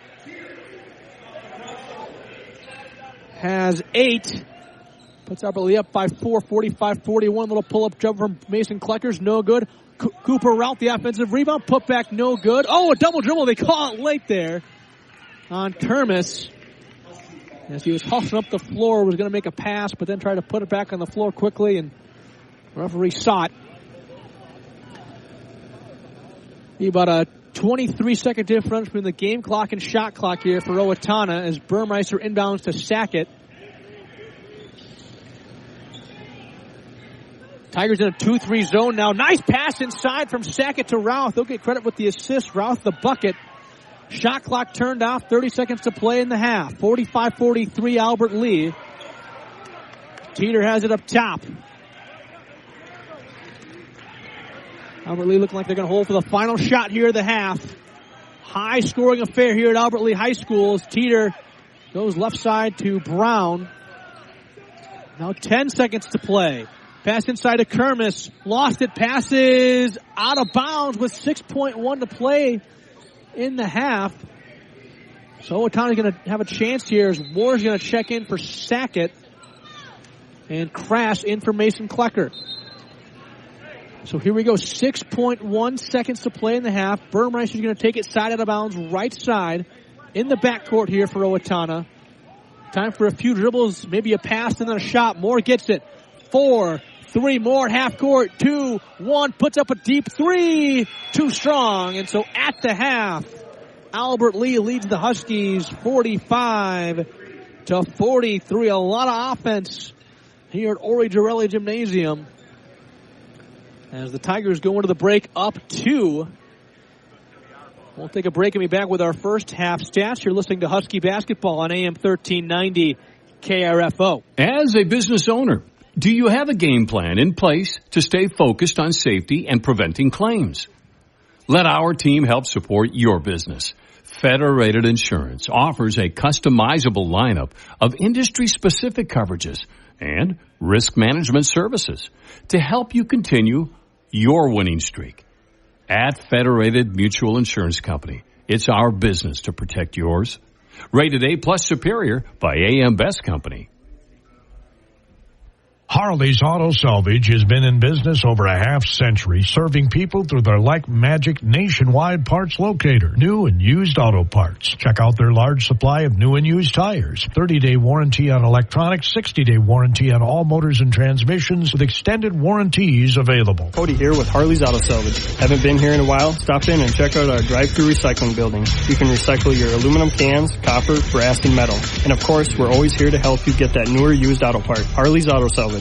has 8. Puts Albert Lee up by 4, 45-41. Little pull-up jump from Mason Kleckers. No good. Cooper Routh, the offensive rebound. Put back, no good. Oh, a double dribble. They call it late there on Kermis. As he was hustling up the floor, was going to make a pass, but then tried to put it back on the floor quickly, and the referee saw it. Be about a 23-second difference between the game clock and shot clock here for Owatonna as Burmeister inbounds to Sackett. Tigers in a 2-3 zone now. Nice pass inside from Sackett to Routh. They'll get credit with the assist. Routh the bucket. Shot clock turned off. 30 seconds to play in the half. 45-43 Albert Lee. Teeter has it up top. Albert Lee looking like they're going to hold for the final shot here of the half. High scoring affair here at Albert Lee High School as Teeter goes left side to Brown. Now 10 seconds to play. Pass inside to Kermis. Lost it. Passes out of bounds with 6.1 to play in the half. So Owatonna's going to have a chance here as Moore's going to check in for Sackett. And Crash in for Mason Klecker. So here we go, 6.1 seconds to play in the half. Burmeister's going to take it side out of bounds, right side, in the backcourt here for Owatonna. Time for a few dribbles, maybe a pass and then a shot. Moore gets it. 4, 3, Moore, half court, 2, 1, puts up a deep 3. Too strong, and so at the half, Albert Lee leads the Huskies 45-43. A lot of offense here at Ori Girelli Gymnasium as the Tigers go into the break up 2. We'll take a break and be back with our first half stats. You're listening to Husky Basketball on AM 1390 KRFO. As a business owner, do you have a game plan in place to stay focused on safety and preventing claims? Let our team help support your business. Federated Insurance offers a customizable lineup of industry-specific coverages and risk management services to help you continue your winning streak. At Federated Mutual Insurance Company, it's our business to protect yours. Rated A+ Superior by AM Best Company. Harley's Auto Salvage has been in business over a half-century, serving people through their Like Magic nationwide parts locator, new and used auto parts. Check out their large supply of new and used tires, 30-day warranty on electronics, 60-day warranty on all motors and transmissions with extended warranties available. Cody here with Harley's Auto Salvage. Haven't been here in a while? Stop in and check out our drive-thru recycling building. You can recycle your aluminum cans, copper, brass, and metal. And of course, we're always here to help you get that newer used auto part. Harley's Auto Salvage.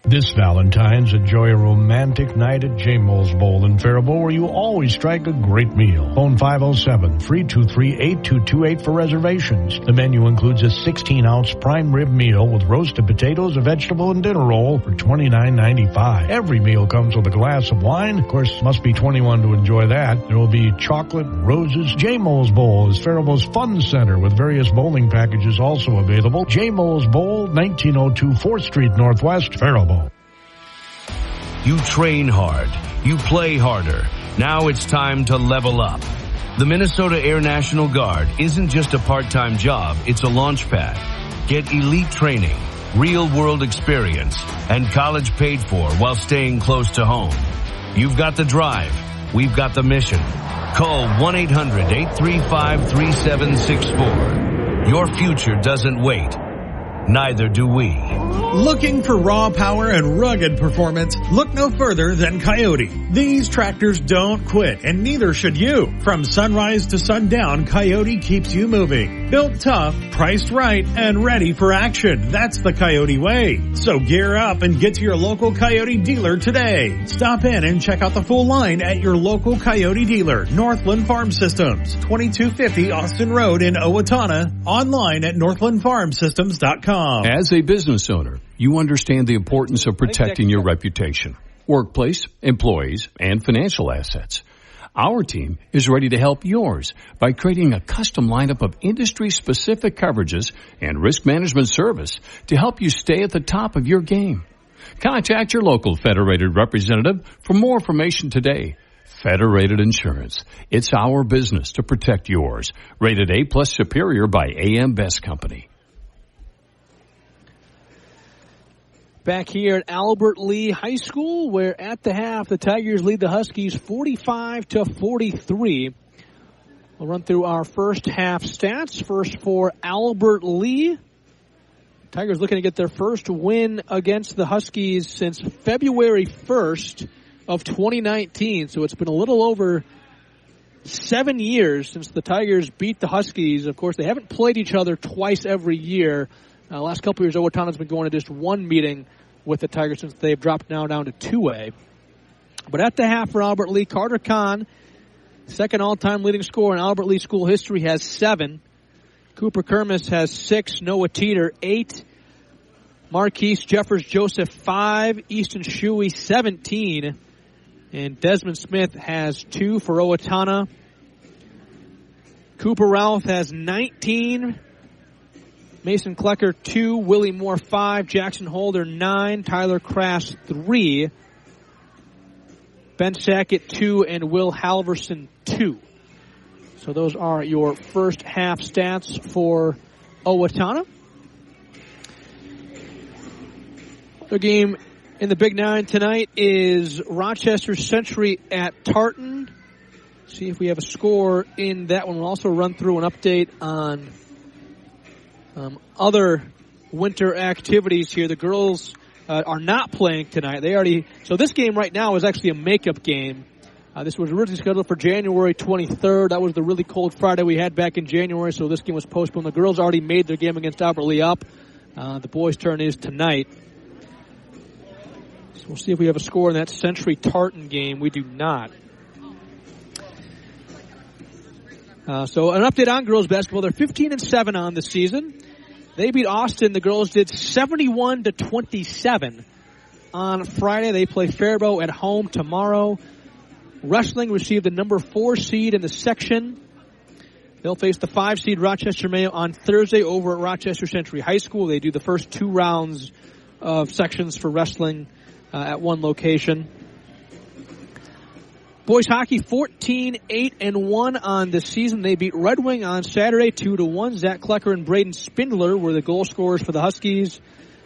This Valentine's, enjoy a romantic night at J. Moll's Bowl in Faribault, where you always strike a great meal. Phone 507-323-8228 for reservations. The menu includes a 16-ounce prime rib meal with roasted potatoes, a vegetable, and dinner roll for $29.95. Every meal comes with a glass of wine. Of course, must be 21 to enjoy that. There will be chocolate, roses. J. Moll's Bowl is Faribault's fun center with various bowling packages also available. J. Moll's Bowl, 1902 4th Street Northwest, Faribault. You train hard. You play harder. Now it's time to level up. The Minnesota Air National Guard isn't just a part-time job, it's a launch pad. Get elite training, real-world experience, and college paid for while staying close to home. You've got the drive. We've got the mission. Call 1-800-835-3764. Your future doesn't wait. Neither do we. Looking for raw power and rugged performance? Look no further than Coyote. These tractors don't quit, and neither should you. From sunrise to sundown, Coyote keeps you moving. Built tough, priced right, and ready for action. That's the Coyote way. So gear up and get to your local Coyote dealer today. Stop in and check out the full line at your local Coyote dealer, Northland Farm Systems, 2250 Austin Road in Owatonna. Online at northlandfarmsystems.com. As a business owner, you understand the importance of protecting your reputation, workplace, employees, and financial assets. Our team is ready to help yours by creating a custom lineup of industry-specific coverages and risk management service to help you stay at the top of your game. Contact your local Federated representative for more information today. Federated Insurance. It's our business to protect yours. Rated A+ Superior by AM Best Company. Back here at Albert Lee High School, where at the half the Tigers lead the Huskies 45-43. We'll run through our first half stats. First for Albert Lee. Tigers looking to get their first win against the Huskies since February 1st of 2019. So it's been a little over 7 years since the Tigers beat the Huskies. Of course, they haven't played each other twice every year. Last couple years, Owatonna's been going to just one meeting with the Tigers since they've dropped now down to 2A. But at the half for Albert Lee, Carter Kahn, second all-time leading scorer in Albert Lee school history, has 7. Cooper Kermis has 6. Noah Teeter, 8. Marquise Jeffers Joseph, 5. Easton Shuey, 17. And Desmond Smith has 2 for Owatonna. Cooper Routh has 19. Mason Klecker, 2. Willie Moore, 5. Jackson Holder, 9. Tyler Crass, 3. Ben Sackett, 2. And Will Halverson, 2. So those are your first half stats for Owatonna. The game In the Big Nine tonight is Rochester Century at Tartan. See if we have a score in that one. We'll also run through an update on other winter activities here. The girls are not playing tonight. So this game right now is actually a makeup game. This was originally scheduled for January 23rd. That was the really cold Friday we had back in January, so this game was postponed. The girls already made their game against Albert Lee up. The boys' turn is tonight. So we'll see if we have a score in that Century Tartan game. We do not. So an update on girls basketball. They're 15-7 on the season. They beat Austin. The girls did 71-27 on Friday. They play Faribault at home tomorrow. Wrestling received the number 4 seed in the section. They'll face the 5 seed Rochester Mayo on Thursday over at Rochester Century High School. They do the first 2 rounds of sections for wrestling at one location. Boys hockey 14-8-1 on the season. They beat Red Wing on Saturday 2-1. Zach Klecker and Braden Spindler were the goal scorers for the Huskies.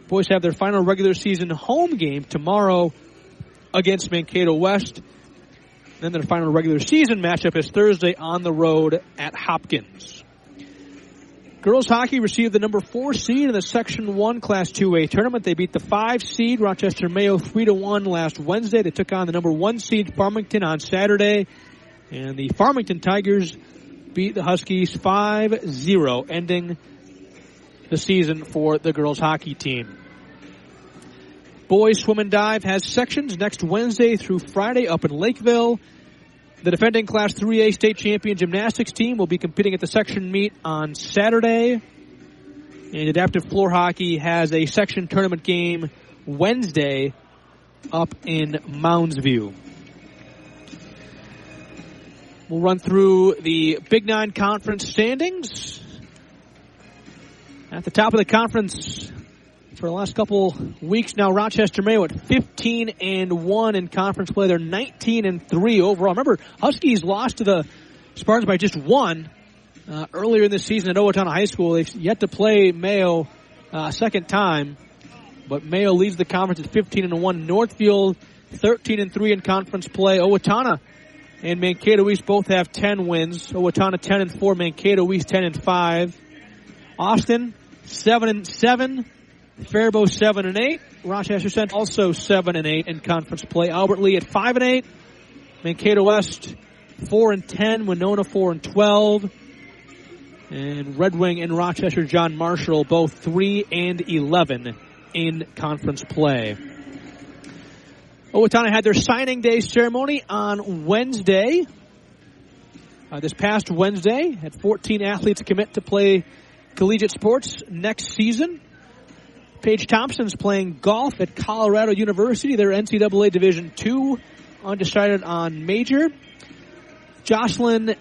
Boys have their final regular season home game tomorrow against Mankato West. Then their final regular season matchup is Thursday on the road at Hopkins. Girls hockey received the number 4 seed in the Section 1 Class 2A tournament. They beat the 5 seed Rochester Mayo 3-1 last Wednesday. They took on the number 1 seed Farmington on Saturday. And the Farmington Tigers beat the Huskies 5-0, ending the season for the girls hockey team. Boys swim and dive has sections next Wednesday through Friday up in Lakeville. The defending Class 3A state champion gymnastics team will be competing at the section meet on Saturday. And adaptive floor hockey has a section tournament game Wednesday up in Mounds View. We'll run through the Big Nine Conference standings. At the top of the conference for the last couple weeks now, Rochester Mayo at 15-1 in conference play. They're 19-3 overall. Remember, Huskies lost to the Spartans by just 1 earlier in this season at Owatonna High School. They've yet to play Mayo a second time, but Mayo leads the conference at 15-1. Northfield 13-3 in conference play. Owatonna and Mankato East both have 10 wins. Owatonna 10-4, Mankato East 10-5. Austin 7-7. Faribault 7-8. Rochester Central also 7-8 in conference play. Albert Lee at 5-8. Mankato West 4-10. Winona 4-12. And Red Wing and Rochester John Marshall both 3-11 in conference play. Owatonna had their signing day ceremony on Wednesday. This past Wednesday, had 14 athletes commit to play collegiate sports next season. Paige Thompson's playing golf at Colorado University. They're NCAA Division II, undecided on major. Jocelyn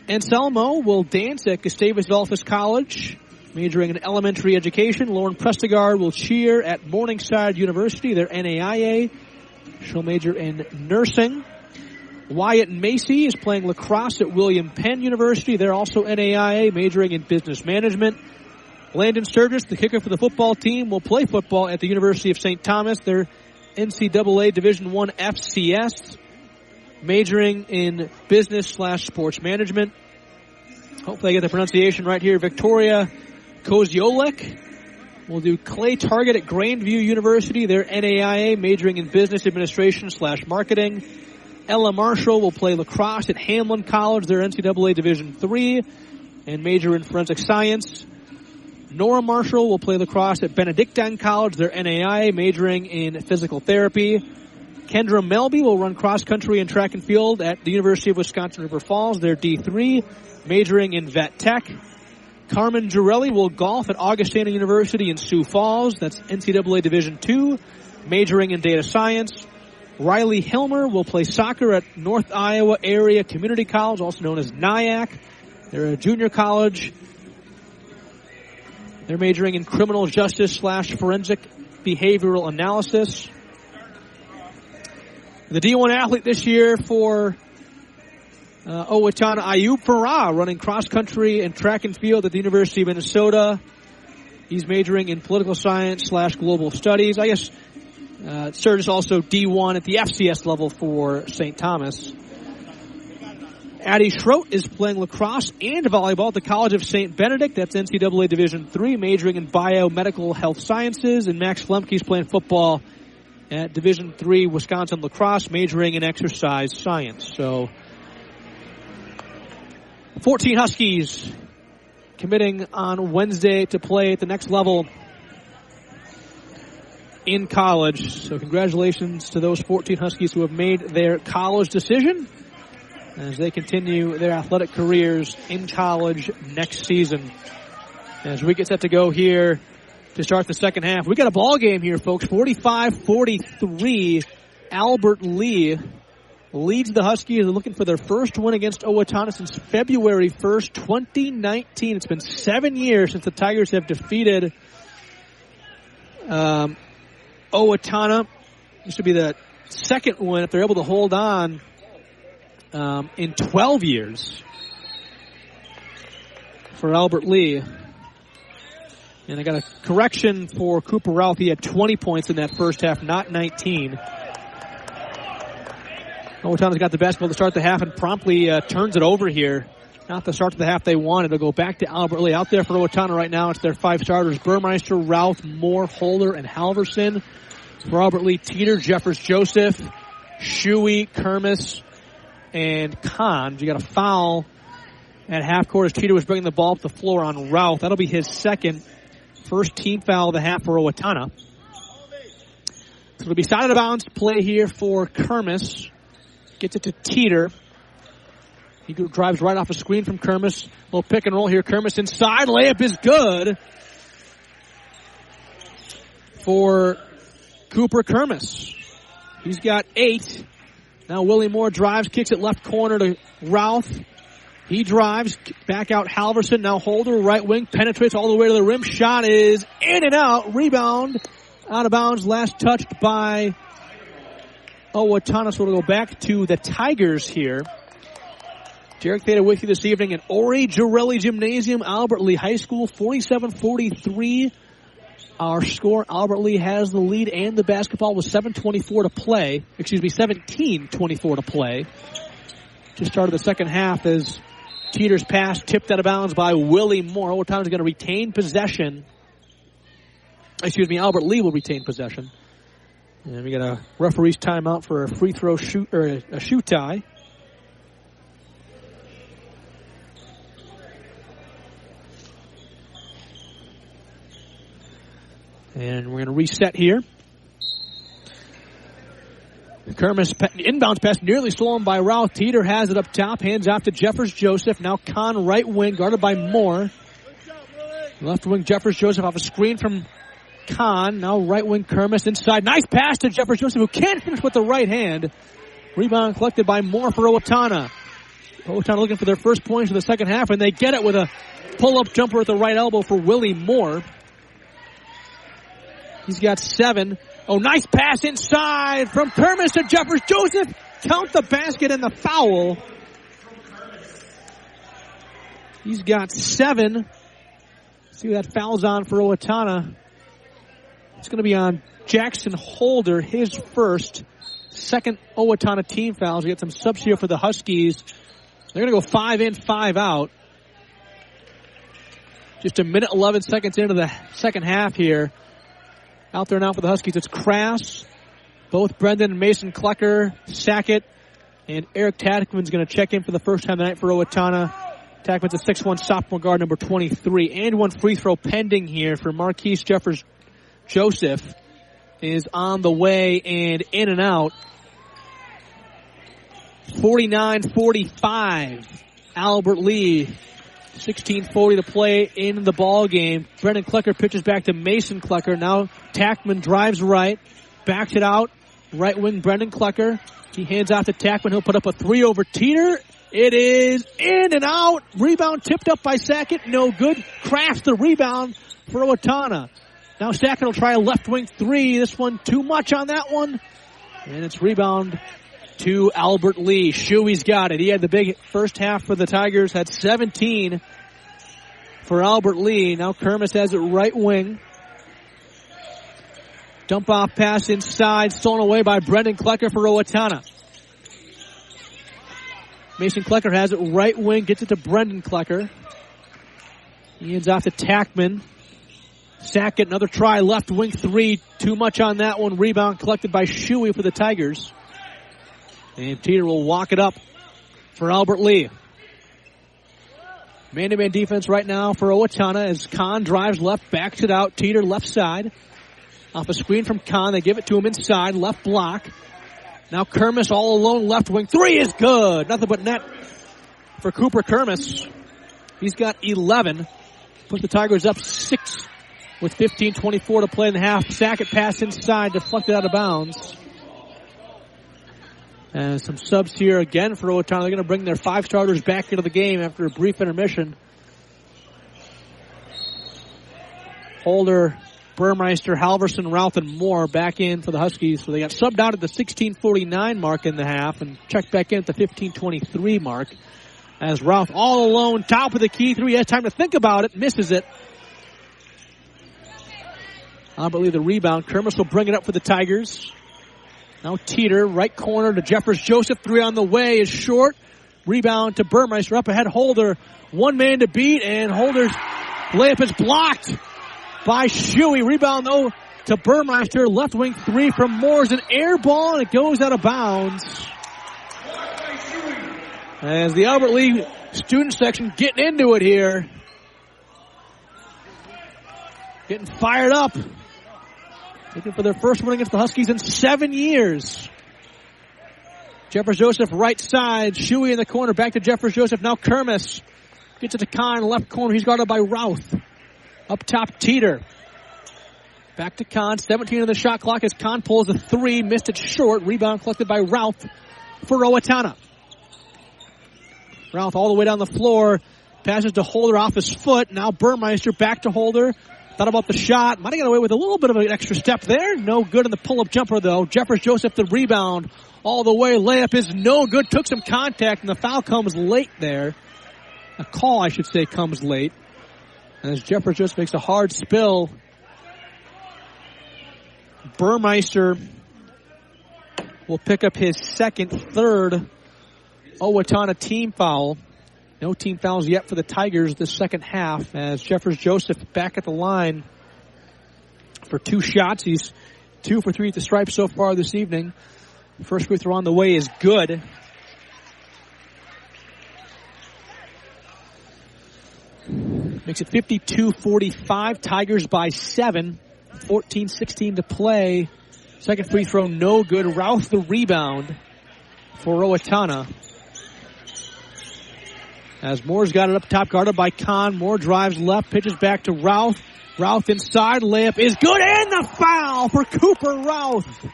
Anselmo will dance at Gustavus Adolphus College, majoring in elementary education. Lauren Prestigard will cheer at Morningside University. They're NAIA. She'll major in nursing. Wyatt Macy is playing lacrosse at William Penn University. They're also NAIA, majoring in business management. Landon Sturgis, the kicker for the football team, will play football at the University of St. Thomas. They're NCAA Division I FCS, majoring in business/sports management. Hopefully I get the pronunciation right here. Victoria Koziolek will do clay target at Grandview University. They're NAIA, majoring in business administration/marketing. Ella Marshall will play lacrosse at Hamlin College. They're NCAA Division III and major in forensic science. Nora Marshall will play lacrosse at Benedictine College. They're NAIA, majoring in physical therapy. Kendra Melby will run cross country and track and field at the University of Wisconsin River Falls. They're D3, majoring in vet tech. Carmen Girelli will golf at Augustana University in Sioux Falls. That's NCAA Division II, majoring in data science. Riley Hilmer will play soccer at North Iowa Area Community College, also known as NIAC. They're a junior college. They're majoring in criminal justice/forensic behavioral analysis. The D1 athlete this year for Owatonna, Ayub Farah, running cross country and track and field at the University of Minnesota. He's majoring in political science/global studies. I guess Sturgis also D1 at the FCS level for St. Thomas. Addie Schroet is playing lacrosse and volleyball at the College of St. Benedict. That's NCAA Division III, majoring in biomedical health sciences. And Max Flemke is playing football at Division III Wisconsin lacrosse, majoring in exercise science. So 14 Huskies committing on Wednesday to play at the next level in college. So congratulations to those 14 Huskies who have made their college decision as they continue their athletic careers in college next season. As we get set to go here to start the second half, we got a ball game here, folks. 45-43. Albert Lee leads the Huskies. They're looking for their first win against Owatonna since February 1st, 2019. It's been 7 years since the Tigers have defeated Owatonna. This should be the second win if they're able to hold on in 12 years for Albert Lee. And I got a correction for Cooper Ralph. He had 20 points in that first half, not 19. Owatonna's got the basketball to start the half and promptly turns it over here. Not the start to the half they wanted. It'll go back to Albert Lee. Out there for Owatonna right now, it's their 5 starters: Burmeister, Ralph, Moore, Holder, and Halverson. For Albert Lee, Teeter, Jeffers, Joseph, Shuey, Kermis, and Kahn. You got a foul at half court as Teeter was bringing the ball up the floor on Ralph. That'll be his second. First team foul of the half for Owatonna. So it'll be side of the bounds play here for Kermis. Gets it to Teeter. He drives right off a screen from Kermis. Little pick and roll here. Kermis inside. Layup is good for Cooper Kermis. He's got 8. Now Willie Moore drives, kicks it left corner to Ralph. He drives, back out Halverson. Now Holder, right wing, penetrates all the way to the rim. Shot is in and out. Rebound out of bounds. Last touched by Owatonna. So we'll go back to the Tigers here. Derek Theda with you this evening at Ori Girelli Gymnasium, Albert Lee High School, 47-43. Our score, Albert Lee has the lead and the basketball with 17:24 to play. Just started the second half as Teeter's pass tipped out of bounds by Willie Moore. Owatonna's going to retain possession. Albert Lee will retain possession. And we got a referee's timeout for a free throw shoot, or a shoot tie. And we're going to reset here. Kermis inbounds pass nearly stolen by Ralph. Teeter has it up top. Hands off to Jeffers Joseph. Now Kahn right wing guarded by Moore. Left wing Jeffers Joseph off a screen from Kahn. Now right wing Kermis inside. Nice pass to Jeffers Joseph, who can't finish with the right hand. Rebound collected by Moore for Owatonna. Owatonna looking for their first points in the second half, and they get it with a pull-up jumper at the right elbow for Willie Moore. He's got 7. Oh, nice pass inside from Kermis to Jeffers Joseph. Count the basket and the foul. He's got 7. See what that foul's on for Owatonna. It's going to be on Jackson Holder, his first. Second Owatonna team fouls. We got some subs here for the Huskies. They're going to go 5 in, 5 out. Just a minute, 11 seconds into the second half here. Out there now for the Huskies, it's Crass. Both Brendan and Mason Klecker, Sackett, and Eric Tackman's going to check in for the first time tonight for Owatonna. Tackman's a 6'1" sophomore guard, number 23. And one free throw pending here for Marquise Jeffers Joseph is on the way and in and out. 49-45. Albert Lee. 16:40 to play in the ball game. Brendan Klecker pitches back to Mason Klecker. Now Tackman drives right, backs it out. Right wing Brendan Klecker. He hands off to Tackman. He'll put up a 3 over Teeter. It is in and out. Rebound tipped up by Sackett. No good. Crafts the rebound for Owatonna. Now Sackett will try a left wing 3. This one too much on that one. And it's rebound to Albert Lee. Shuey's got it. He had the big first half for the Tigers. Had 17 for Albert Lee. Now Kermis has it right wing. Dump off pass inside, stolen away by Brendan Klecker for Owatonna. Mason Klecker has it right wing, gets it to Brendan Klecker. He ends off to Tackman. Sackett, another try, left wing 3. Too much on that one. Rebound collected by Shuey for the Tigers. And Teeter will walk it up for Albert Lee. Man-to-man defense right now for Owatonna as Kahn drives left, backs it out. Teeter left side. Off a screen from Kahn, they give it to him inside, left block. Now Kermis all alone, left wing. 3 is good. Nothing but net for Cooper Kermis. He's got 11. Puts the Tigers up 6 with 15:24 to play in the half. Sackett pass inside, deflected out of bounds. And some subs here again for Owatonna. They're going to bring their 5 starters back into the game after a brief intermission. Holder, Burmeister, Halverson, Routh, and Moore back in for the Huskies. So they got subbed out at the 16:49 mark in the half and checked back in at the 15:23 mark. As Routh all alone, top of the key 3, has time to think about it, misses it. Albert Lee the rebound. Kermis will bring it up for the Tigers. Now Teeter, right corner to Jeffers Joseph. 3 on the way is short. Rebound to Burmeister. Up ahead, Holder. 1 man to beat, and Holder's layup is blocked by Shuey. Rebound, though, to Burmeister. Left wing 3 from Moore's an air ball, and it goes out of bounds. As the Albert Lee student section getting into it here. Getting fired up. Looking for their first win against the Huskies in 7 years. Jeffers Joseph right side. Shuey in the corner. Back to Jeffers Joseph. Now Kermis gets it to Kahn. Left corner. He's guarded by Routh. Up top, Teeter. Back to Kahn. 17 on the shot clock as Kahn pulls a 3. Missed it short. Rebound collected by Routh for Owatonna. Routh all the way down the floor. Passes to Holder off his foot. Now Burmeister back to Holder. Thought about the shot. Might have got away with a little bit of an extra step there. No good in the pull-up jumper, though. Jeffers Joseph the rebound. All the way. Layup is no good. Took some contact, and the foul comes late there. A call, I should say, comes late. As Jeffers Joseph makes a hard spill. Burmeister will pick up his third Owatonna team foul. No team fouls yet for the Tigers this second half as Jeffers Joseph back at the line for 2 shots. He's 2 for 3 at the stripe so far this evening. First free throw on the way is good. Makes it 52-45. Tigers by 7. 14-16 to play. Second free throw no good. Routh the rebound for Owatonna. As Moore's got it up top, guarded by Kahn. Moore drives left, pitches back to Routh. Routh inside, layup is good, and the foul for Cooper Routh.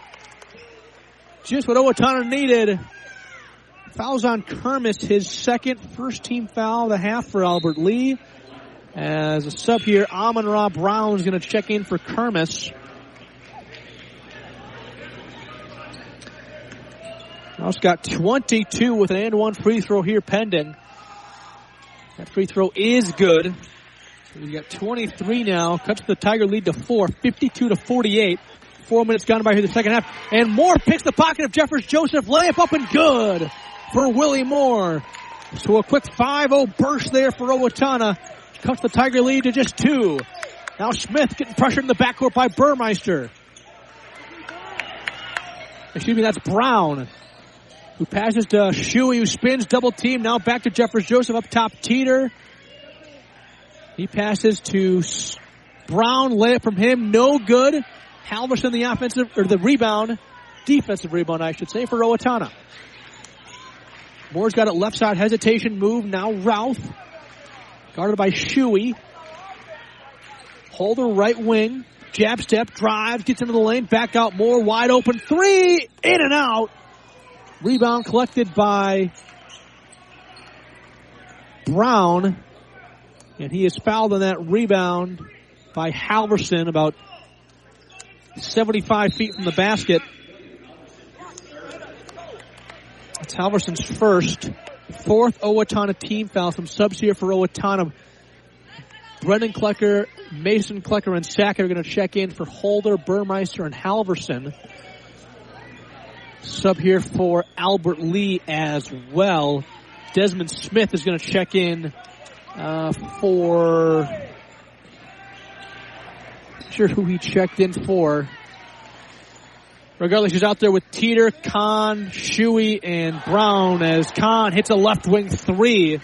Just what Owatonna needed. Fouls on Kermis, his second, first team foul of the half for Albert Lee. As a sub here, Amon-Ra Brown's going to check in for Kermis. Routh's got 22 with an and one free throw here pending. That free throw is good. We got 23 now. Cuts the Tiger lead to 4, 52-48. 4 minutes gone by here in the second half. And Moore picks the pocket of Jeffers Joseph. Layup up and good for Willie Moore. So a quick 5-0 burst there for Owatonna. Cuts the Tiger lead to just 2. Now Smith getting pressured in the backcourt by Burmeister. Excuse me, that's Brown, who passes to Shuey, who spins, double team. Now back to Jeffers Joseph up top. Teeter. He passes to Brown. Layup from him, no good. Halverson the offensive, or the rebound, defensive rebound, I should say, for Owatonna. Moore's got it left side, hesitation move. Now Routh, guarded by Shuey. Holder right wing, jab step, drives, gets into the lane, back out Moore, wide open 3, in and out. Rebound collected by Brown, and he is fouled on that rebound by Halverson about 75 feet from the basket. It's Halverson's first. 4th Owatonna team foul. Some subs here for Owatonna. Brendan Klecker, Mason, Klecker, and Sackett are going to check in for Holder, Burmeister, and Halverson. Sub here for Albert Lee as well. Desmond Smith is going to check in for... Not sure who he checked in for. Regardless, he's out there with Teeter, Kahn, Shuey, and Brown as Kahn hits a left wing three.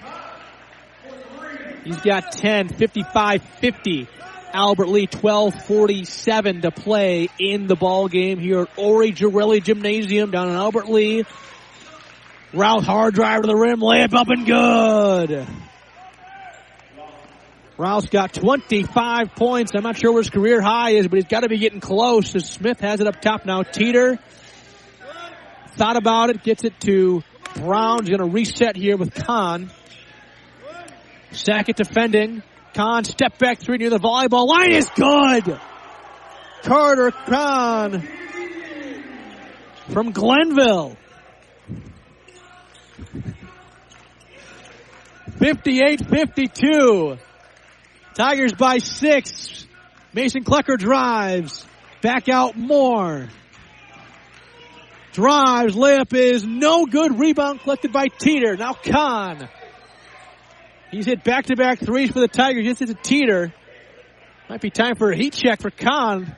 He's got 10, 55-50. Albert Lee, 12:47 to play in the ball game here at Ori Girelli Gymnasium down in Albert Lee. Routh, hard drive to the rim, layup up and good. Routh's got 25 points. I'm not sure where his career high is, but he's got to be getting close as Smith has it up top now. Teeter thought about it, gets it to Brown. He's going to reset here with Kahn. Sackett defending. Kahn, step back three near the volleyball line is good. Carter Kahn from Glenville. 58-52. Tigers by 6. Mason Klecker drives. Back out more. Drives. Layup is no good. Rebound collected by Teeter. Now Kahn. He's hit back-to-back threes for the Tigers. Just hit a Teeter. Might be time for a heat check for Kahn.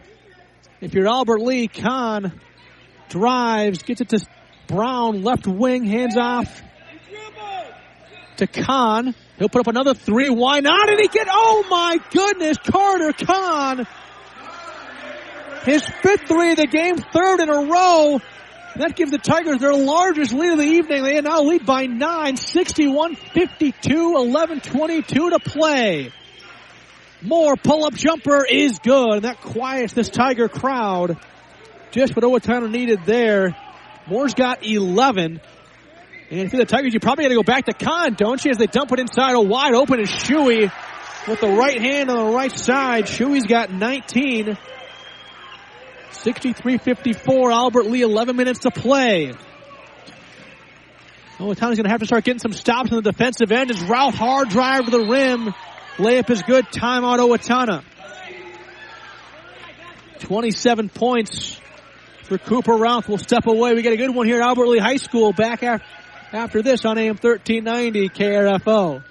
If you're Albert Lee, Kahn drives. Gets it to Brown. Left wing. Hands off to Kahn. He'll put up another three. Why not? And he get, oh my goodness, Carter Kahn. His 5th three of the game, 3rd in a row. That gives the Tigers their largest lead of the evening. They now lead by 9, 61-52, 11:22 to play. Moore pull-up jumper is good. And that quiets this Tiger crowd. Just what Owatonna needed there. Moore's got 11. And for the Tigers, you probably got to go back to Kahn, don't you? As they dump it inside, a wide open is Shuey with the right hand on the right side. Shuey's got 19. 63-54, Albert Lee, 11 minutes to play. Owatonna's going to have to start getting some stops on the defensive end as Routh hard drive to the rim. Layup is good. Timeout Owatonna. 27 points for Cooper Routh. Will step away. We get a good one here at Albert Lee High School. Back after this on AM 1390 KRFO.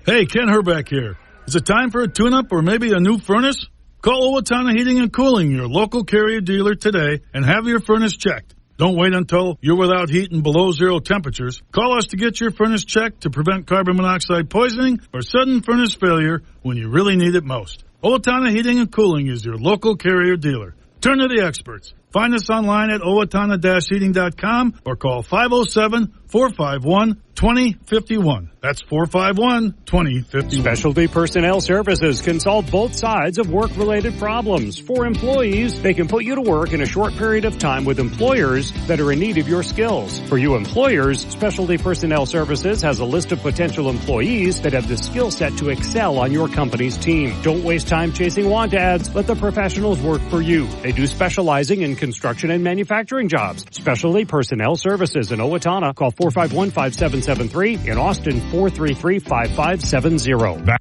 Hey, Ken Herbeck here. Is it time for a tune-up or maybe a new furnace? Call Owatonna Heating and Cooling, your local Carrier dealer today, and have your furnace checked. Don't wait until you're without heat and below zero temperatures. Call us to get your furnace checked to prevent carbon monoxide poisoning or sudden furnace failure when you really need it most. Owatonna Heating and Cooling is your local Carrier dealer. Turn to the experts. Find us online at owatonna-heating.com or call 507-451-2051. That's 451-2051. Specialty Personnel Services can solve both sides of work-related problems. For employees, they can put you to work in a short period of time with employers that are in need of your skills. For you employers, Specialty Personnel Services has a list of potential employees that have the skill set to excel on your company's team. Don't waste time chasing want ads. Let the professionals work for you. They do specializing in construction and manufacturing jobs. Specialty Personnel Services in Owatonna. Call 451-5773. In Austin, 433-5570.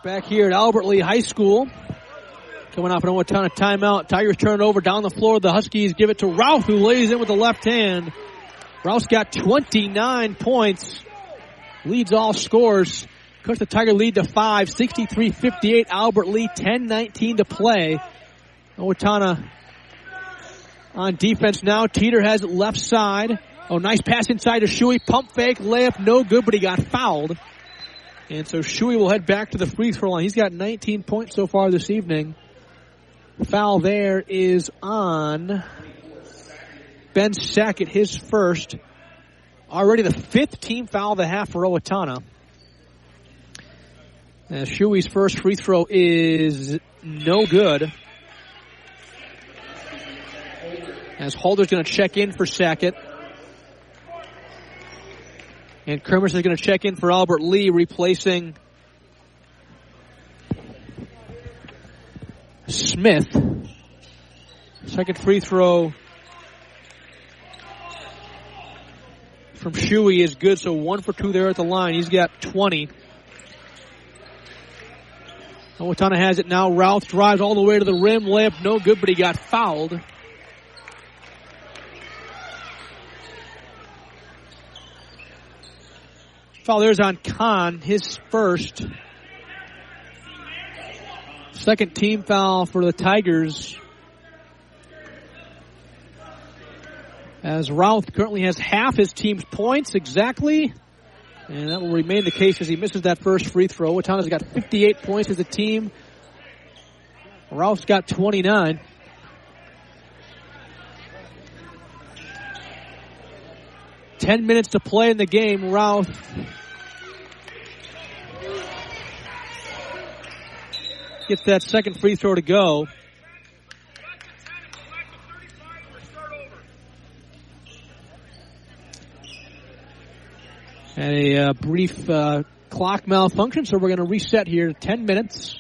Back here at Albert Lee High School. Coming off an Owatonna timeout. Tigers turn it over down the floor. The Huskies give it to Routh, who lays in with the left hand. Routh's got 29 points. Leads all scores. Cuts the Tiger lead to 5. 63-58. Albert Lee, 10-19 to play. Owatonna on defense now. Teeter has it left side. Oh, nice pass inside to Shuey. Pump fake. Layup no good, but he got fouled. And so Shuey will head back to the free throw line. He's got 19 points so far this evening. Foul there is on Ben Sackett, his first. Already the 5th team foul of the half for Owatonna. As Shuey's first free throw is no good. As Holder's going to check in for Sackett. And Kermis is going to check in for Albert Lee, replacing Smith. Second free throw from Shuey is good, so 1 for 2 there at the line. He's got 20. Owatonna has it now. Routh drives all the way to the rim. Layup no good, but he got fouled. Foul there's on Kahn, his first. Second team foul for the Tigers. As Routh currently has half his team's points exactly. And that will remain the case as he misses that first free throw. Owatonna's got 58 points as a team. Routh's got 29. Ten minutes to play in the game. Routh gets that second free throw to go. And a brief clock malfunction, so we're going to reset here to 10 minutes.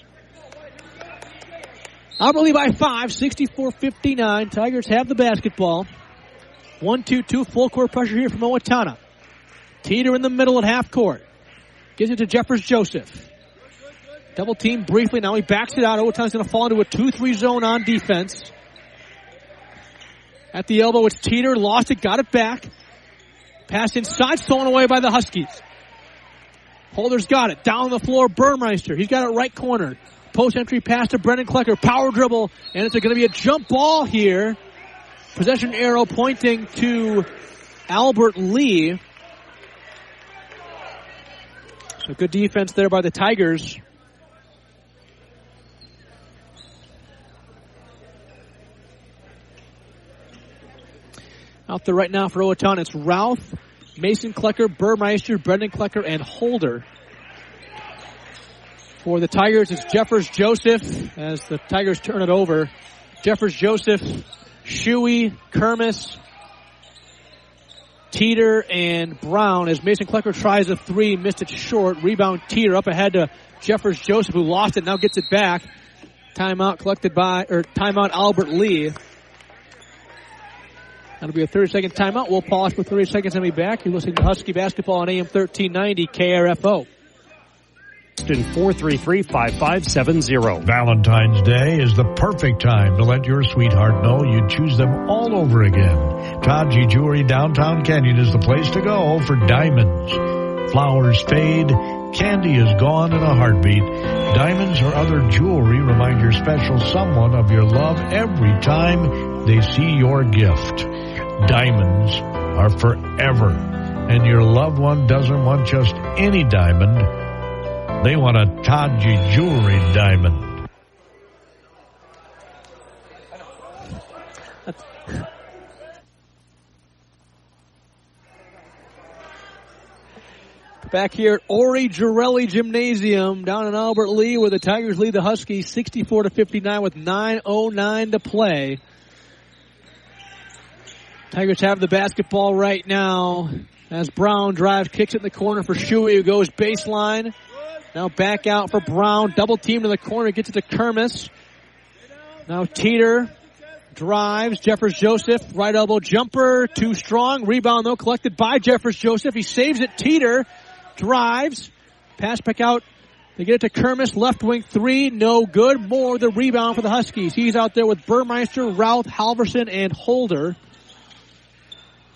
Albert-Lea by 5, 64-59. Tigers have the basketball. 1-2-2, full court pressure here from Owatonna. Teeter in the middle at half court. Gives it to Jeffers Joseph. Double team briefly, now he backs it out. Owatonna's going to fall into a 2-3 zone on defense. At the elbow, it's Teeter, lost it, got it back. Pass inside, stolen away by the Huskies. Holder's got it. Down the floor, Burmeister. He's got it right corner. Post entry pass to Brendan Klecker. Power dribble. And it's going to be a jump ball here. Possession arrow pointing to Albert-Lea. So good defense there by the Tigers. Out there right now for Owatonna, it's Routh, Mason Klecker, Burmeister, Brendan Klecker, and Holder. For the Tigers, it's Jeffers Joseph as the Tigers turn it over. Jeffers Joseph, Shuey, Kermis, Teeter, and Brown as Mason Klecker tries a three, missed it short. Rebound Teeter up ahead to Jeffers Joseph, who lost it, now gets it back. Timeout Albert-Lea. That'll be a 30-second timeout. We'll pause for 30 seconds and be back. You're listening to Husky Basketball on AM 1390 KRFO. 433-5570. Valentine's Day is the perfect time to let your sweetheart know you choose them all over again. Taji Jewelry Downtown Canyon is the place to go for diamonds. Flowers fade, candy is gone in a heartbeat. Diamonds or other jewelry remind your special someone of your love every time they see your gift. Diamonds are forever, and your loved one doesn't want just any diamond. They want a Taji Jewelry diamond. Back here at Ori Girelli Gymnasium down in Albert-Lea where the Tigers lead the Huskies 64-59 with 9:09 to play. Tigers have the basketball right now as Brown drives, kicks it in the corner for Shuey, who goes baseline. Now back out for Brown. Double team in the corner. Gets it to Kermis. Now Teeter drives. Jeffers Joseph. Right elbow jumper. Too strong. Rebound though collected by Jeffers Joseph. He saves it. Teeter drives. Pass back out. They get it to Kermis. Left wing three. No good. More the rebound for the Huskies. He's out there with Burmeister, Routh, Halverson, and Holder.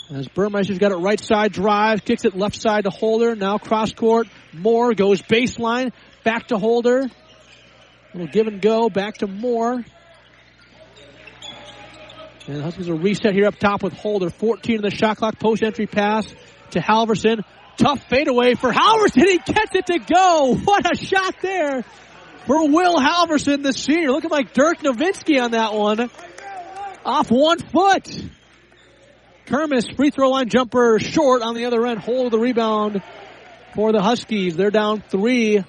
As Burmeister's got it right side, drives, kicks it left side to Holder. Now cross court. Moore goes baseline. Back to Holder. Little give and go. Back to Moore. And the Huskies will reset here up top with Holder. 14 in the shot clock. Post entry pass to Halverson. Tough fadeaway for Halverson. He gets it to go. What a shot there for Will Halverson, the senior. Looking like Dirk Nowitzki on that one. Off 1 foot. Kermis, free throw line jumper short on the other end. Hold the rebound for the Huskies. They're down 3.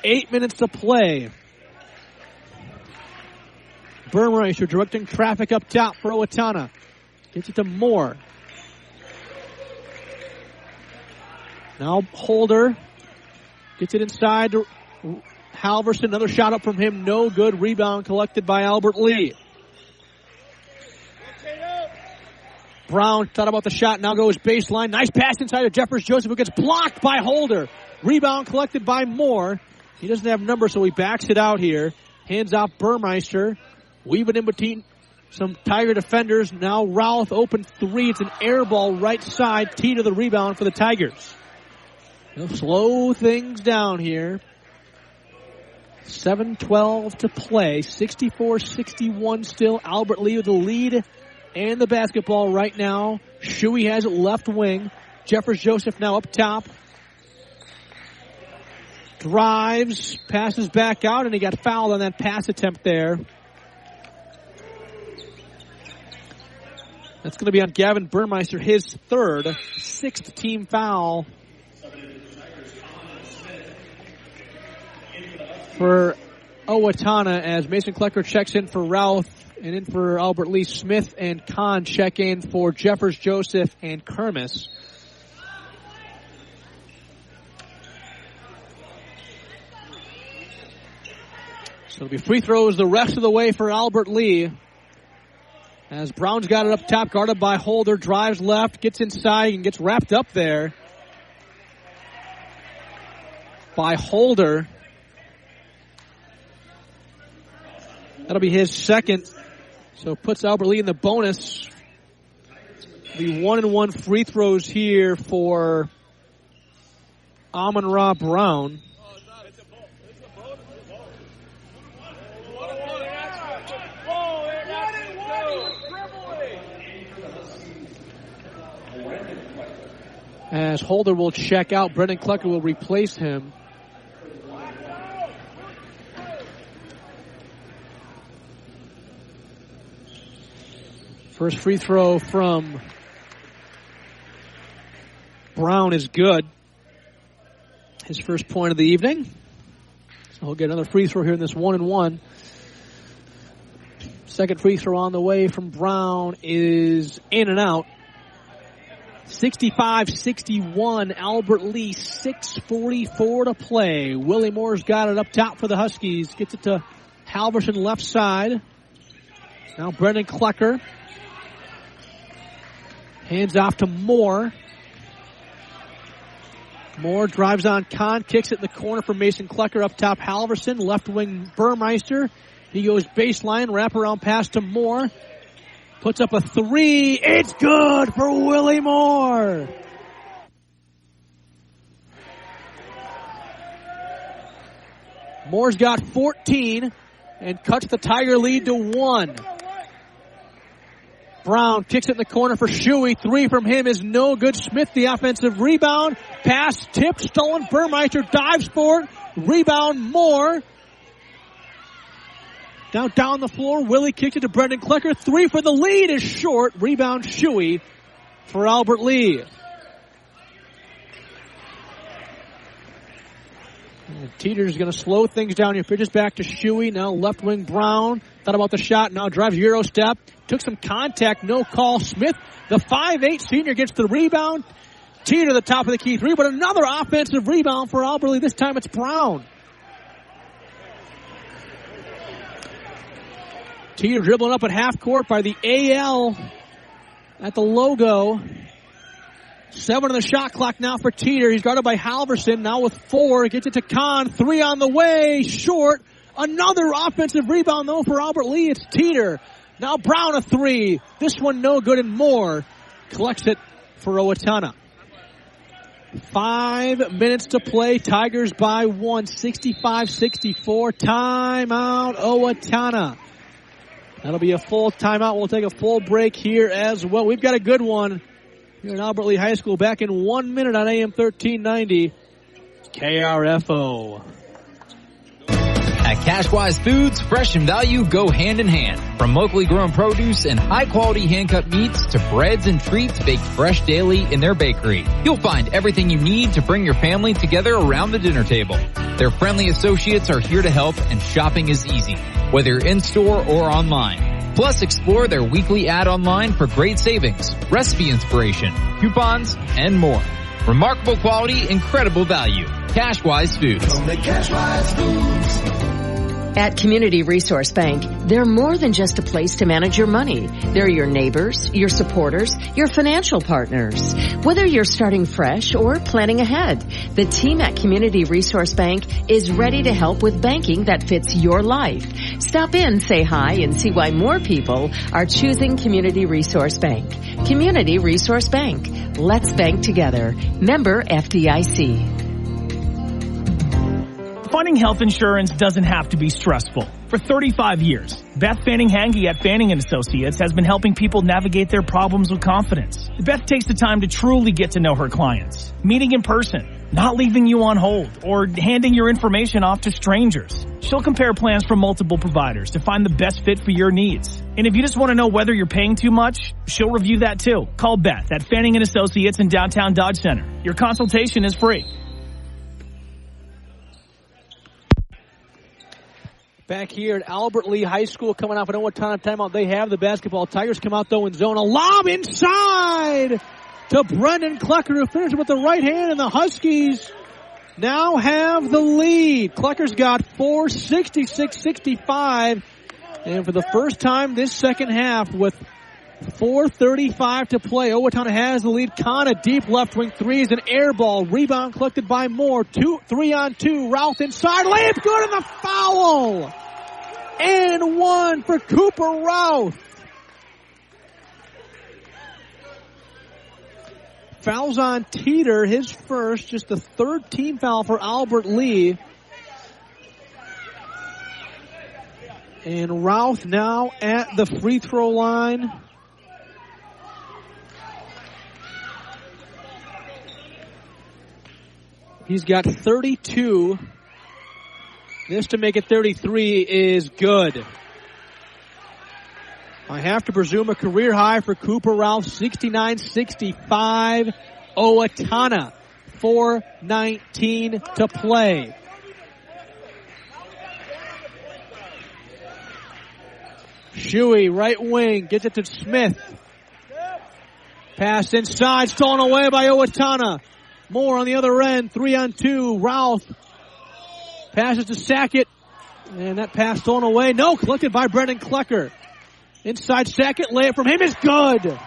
8 minutes to play. Burmeister directing traffic up top for Owatonna. Gets it to Moore. Now Holder gets it inside to Halverson. Another shot up from him. No good. Rebound collected by Albert-Lea. Brown thought about the shot, now goes baseline. Nice pass inside of Jeffers Joseph, who gets blocked by Holder. Rebound collected by Moore. He doesn't have numbers, so he backs it out here. Hands off Burmeister. Weaving in between some Tiger defenders. Now Routh open three. It's an air ball right side. T to the rebound for the Tigers. They'll slow things down here. 7:12 to play. 64-61 still. Albert Lee with the lead and the basketball right now. Shuey has it left wing. Jeffers Joseph now up top. Drives, passes back out, and he got fouled on that pass attempt there. That's going to be on Gavin Burmeister, his third, sixth team foul for Owatonna as Mason Klecker checks in for Routh and in for Albert Lee. Smith and Kahn check in for Jeffers Joseph and Kermis. So it'll be free throws the rest of the way for Albert Lee. As Brown's got it up top, guarded by Holder, drives left, gets inside, and gets wrapped up there by Holder. That'll be his second. So puts Albert Lee in the bonus. The 1-and-1 free throws here for Amon-Ra Brown. As Holder will check out, Brendan Klecker will replace him. First free throw from Brown is good. His first point of the evening. So he'll get another free throw here in this 1-and-1. Second free throw on the way from Brown is in and out. 65-61, Albert Lee, 6:44 to play. Willie Moore's got it up top for the Huskies. Gets it to Halverson left side. Now Brendan Klecker. Hands off to Moore. Moore drives on Kahn, kicks it in the corner for Mason Klecker up top. Halverson, left wing Burmeister. He goes baseline, wraparound pass to Moore. Puts up a three. It's good for Willie Moore. Moore's got 14 and cuts the Tiger lead to 1. Brown kicks it in the corner for Shuey. Three from him is no good. Smith, the offensive rebound. Pass tipped, stolen. Burmeister dives for it. Rebound Moore. Now down the floor, Willie kicked it to Brendan Klecker. Three for the lead is short. Rebound Shuey for Albert Lee. Teeter's going to slow things down here. Pitches back to Shuey. Now left wing Brown. Thought about the shot. Now drives Euro step. Took some contact. No call. Smith, the 5'8" senior, gets the rebound. Teeter the top of the key three. But another offensive rebound for Albert Lee. This time it's Brown. Teeter dribbling up at half court by the AL at the logo. 7 on the shot clock now for Teeter. He's guarded by Halverson. Now with 4. Gets it to Kahn. 3 on the way. Short. Another offensive rebound, though, for Albert Lee. It's Teeter. Now Brown a 3. This one no good and more. Collects it for Owatonna. 5 minutes to play. Tigers by 1. 65-64. Timeout Owatonna. That'll be a full timeout. We'll take a full break here as well. We've got a good one here in Albert Lee High School back in 1 minute on AM 1390 KRFO. At Cashwise Foods, fresh and value go hand in hand. From locally grown produce and high-quality hand-cut meats to breads and treats baked fresh daily in their bakery, you'll find everything you need to bring your family together around the dinner table. Their friendly associates are here to help, and shopping is easy, whether in-store or online. Plus, explore their weekly ad online for great savings, recipe inspiration, coupons, and more. Remarkable quality, incredible value. Cashwise Foods. From the Cashwise Foods. At Community Resource Bank, they're more than just a place to manage your money. They're your neighbors, your supporters, your financial partners. Whether you're starting fresh or planning ahead, the team at Community Resource Bank is ready to help with banking that fits your life. Stop in, say hi, and see why more people are choosing Community Resource Bank. Community Resource Bank. Let's bank together. Member FDIC. Finding health insurance doesn't have to be stressful. For 35 years, Beth Fanning-Hange at Fanning & Associates has been helping people navigate their problems with confidence. Beth takes the time to truly get to know her clients, meeting in person, not leaving you on hold, or handing your information off to strangers. She'll compare plans from multiple providers to find the best fit for your needs. And if you just want to know whether you're paying too much, she'll review that too. Call Beth at Fanning & Associates in downtown Dodge Center. Your consultation is free. Back here at Albert Lee High School, coming off an Owatonna timeout. They have the basketball. Tigers come out, though, in zone. A lob inside to Brendan Klecker, who finished with the right hand, and the Huskies now have the lead. Klecker's got 4, 66-65. And for the first time this second half, with 4:35 to play, Owatonna has the lead. Kahn, a deep left wing three, is an air ball. Rebound collected by Moore. 3-on-2. Routh inside. Layup good, and the foul. And one for Cooper Routh. Fouls on Teeter, his first, just the third team foul for Albert Lee. And Routh now at the free throw line. He's got 32. This to make it 33 is good. I have to presume a career high for Cooper Routh, 69-65. Owatonna, 4:19 to play. Shuey, right wing, gets it to Smith. Pass inside, stolen away by Owatonna. Moore on the other end, 3-on-2. Routh passes to Sackett, and that pass stolen away. No, collected by Brendan Klecker. Inside Sackett, layup from him is good.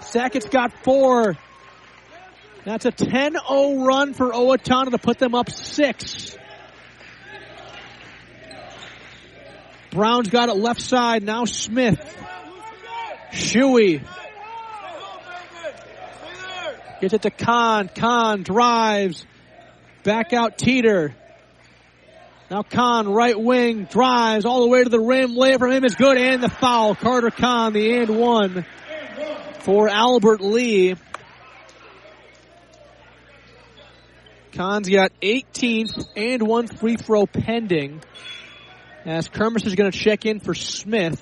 Sackett's got 4. That's a 10-0 run for Owatonna to put them up 6. Brown's got it left side, now Smith. Shuey. Gets it to Kahn. Kahn drives. Back out Teeter. Now Kahn, right wing, drives all the way to the rim. Layup from him is good, and the foul. Carter Kahn, the and one for Albert Lee. Kahn's got 18th and one free throw pending, as Kermis is going to check in for Smith.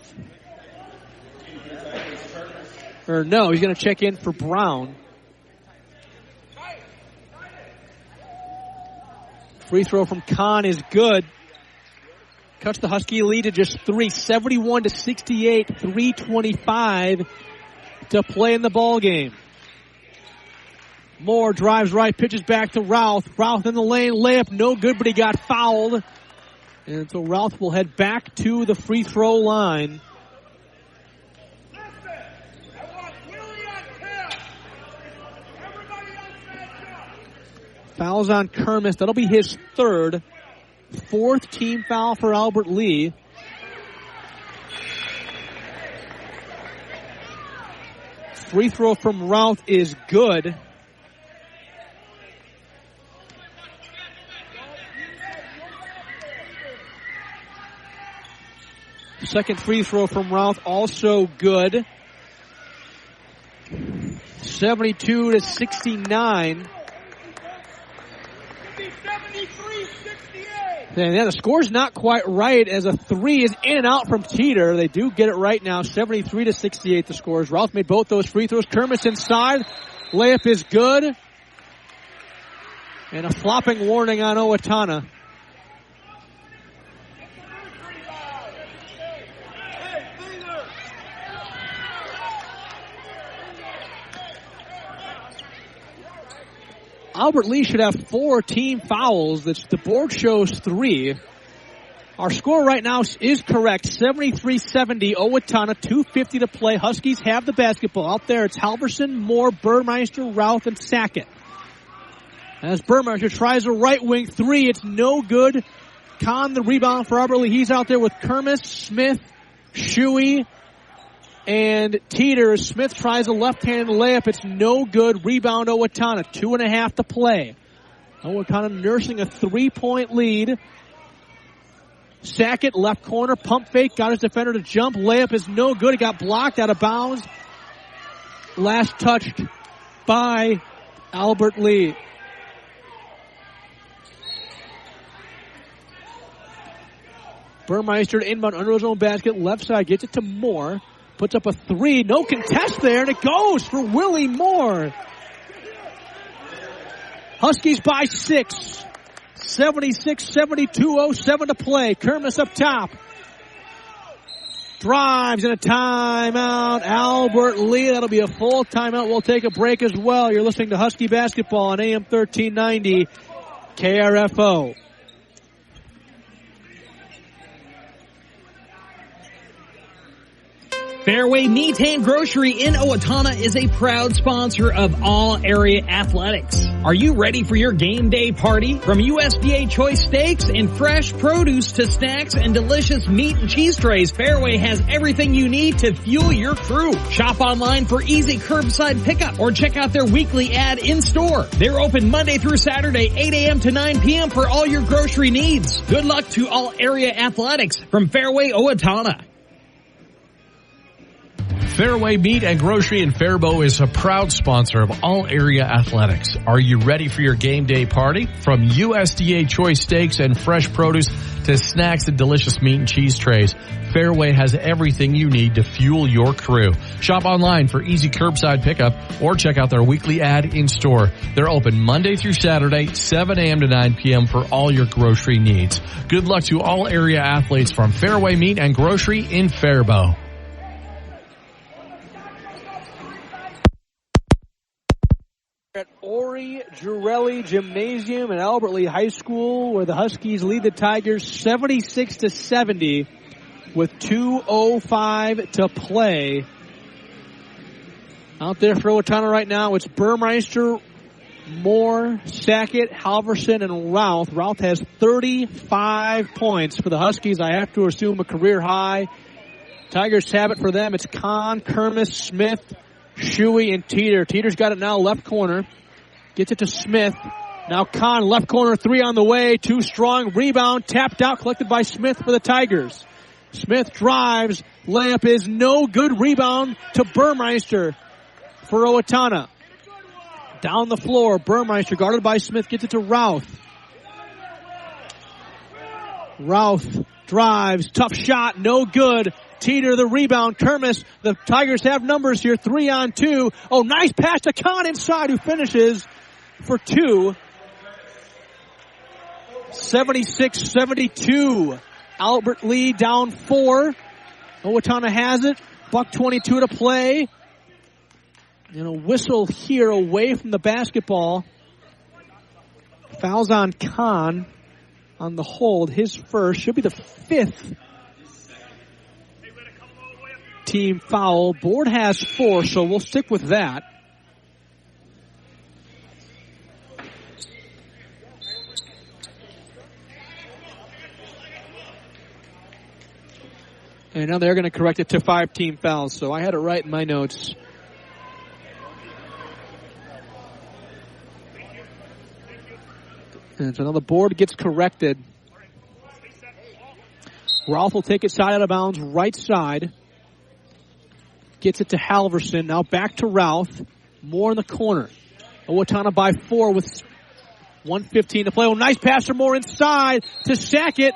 Or no, he's going to check in for Brown. Free throw from Kahn is good. Cuts the Husky lead to just 3, 71-68, 3:25 to play in the ball game. Moore drives right, pitches back to Routh. Routh in the lane, layup, no good, but he got fouled. And so Routh will head back to the free throw line. Fouls on Kermis. That'll be his third. 4th team foul for Albert Lee. Free throw from Routh is good. Second free throw from Routh also good. 72-69. And yeah, the score's not quite right, as a 3 is in and out from Teeter. They do get it right now. 73-68 the scores. Routh made both those free throws. Kermis inside. Layup is good. And a flopping warning on Owatonna. Albert Lee should have 4 team fouls. The board shows 3. Our score right now is correct. 73-70, Owatonna, 2:50 to play. Huskies have the basketball. Out there, it's Halverson, Moore, Burmeister, Routh, and Sackett. As Burmeister tries a right wing three, it's no good. Kahn, the rebound for Albertley. He's out there with Kermis, Smith, Shuey, and Teeter. Smith tries a left-handed layup. It's no good. Rebound Owatonna. 2.5 to play. Owatonna nursing a 3-point lead. Sackett, left corner, pump fake, got his defender to jump. Layup is no good. He got blocked out of bounds. Last touched by Albert Lee. Burmeister to inbound under his own basket. Left side gets it to Moore. Puts up a three. No contest there, and it goes for Willie Moore. Huskies by 6. 76-72, 0:07 to play. Kermis up top. Drives and a timeout. Albert Lee. That'll be a full timeout. We'll take a break as well. You're listening to Husky Basketball on AM 1390 KRFO. Fairway Meat and Grocery in Owatonna is a proud sponsor of all area athletics. Are you ready for your game day party? From USDA choice steaks and fresh produce to snacks and delicious meat and cheese trays, Fairway has everything you need to fuel your crew. Shop online for easy curbside pickup or check out their weekly ad in store. They're open Monday through Saturday, 8 a.m. to 9 p.m. for all your grocery needs. Good luck to all area athletics from Fairway Owatonna. Fairway Meat and Grocery in Faribault is a proud sponsor of all area athletics. Are you ready for your game day party? From USDA choice steaks and fresh produce to snacks and delicious meat and cheese trays, Fairway has everything you need to fuel your crew. Shop online for easy curbside pickup or check out their weekly ad in store. They're open Monday through Saturday, 7 a.m. to 9 p.m. for all your grocery needs. Good luck to all area athletes from Fairway Meat and Grocery in Faribault. At Ori Girelli Gymnasium at Albert Lee High School, where the Huskies lead the Tigers 76-70 with 2:05 to play. Out there for Owatonna right now, it's Burmeister, Moore, Sackett, Halverson, and Routh. Routh has 35 points for the Huskies. I have to assume a career high. Tigers have it for them. It's Kahn, Kermis, Smith, Shuey, and Teeter. Teeter's got it now, left corner. Gets it to Smith. Now Kahn, left corner, three on the way. Too strong. Rebound, tapped out, collected by Smith for the Tigers. Smith drives. Layup is no good. Rebound to Burmeister for Owatonna. Down the floor, Burmeister guarded by Smith. Gets it to Routh. Routh drives. Tough shot, no good. Teeter the rebound. Kermis. The Tigers have numbers here. 3-on-2. Oh, nice pass to Kahn inside, who finishes for two. 76-72. Albert Lee down 4. Owatonna has it. Buck 22 to play. And a whistle here away from the basketball. Fouls on Kahn on the hold. His first. Should be the 5th team foul. Board has 4, so we'll stick with that. And now they're going to correct it to 5 team fouls, so I had it right in my notes. And so now the board gets corrected. Rolf will take it side out of bounds, right side. Gets it to Halverson. Now back to Routh. Moore in the corner. Owatonna by 4 with 1:15 to play. Oh, nice pass from Moore inside to Sackett.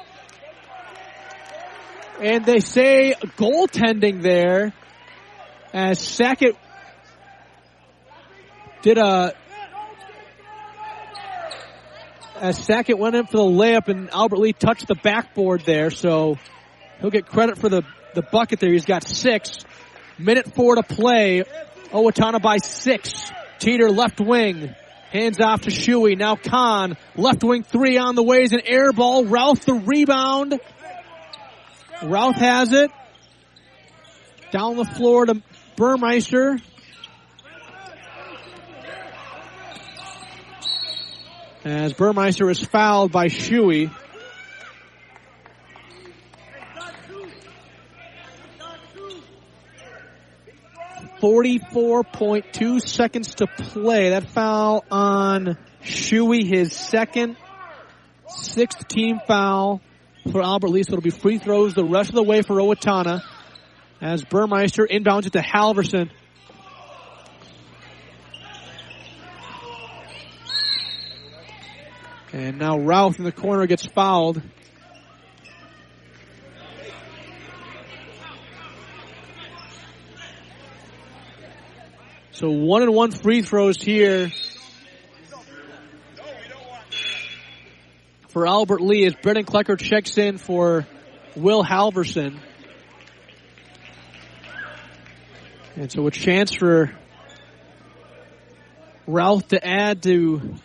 And they say goaltending there as Sackett Sackett went in for the layup and Albert Lee touched the backboard there, so he'll get credit for the bucket there. He's got 6. Minute 4 to play. Owatonna by 6. Teeter left wing. Hands off to Shuey. Now Kahn. Left wing 3 on the way is an air ball. Routh the rebound. Routh has it. Down the floor to Burmeister. As Burmeister is fouled by Shuey. .2 seconds to play. That foul on Shuey, his second, 6th team foul for Albert Lee. So it'll be free throws the rest of the way for Owatonna. As Burmeister inbounds it to Halverson. And now Routh in the corner gets fouled. So 1-and-1 free throws here for Albert Lee as Brennan Klecker checks in for Will Halverson. And so a chance for Routh to add to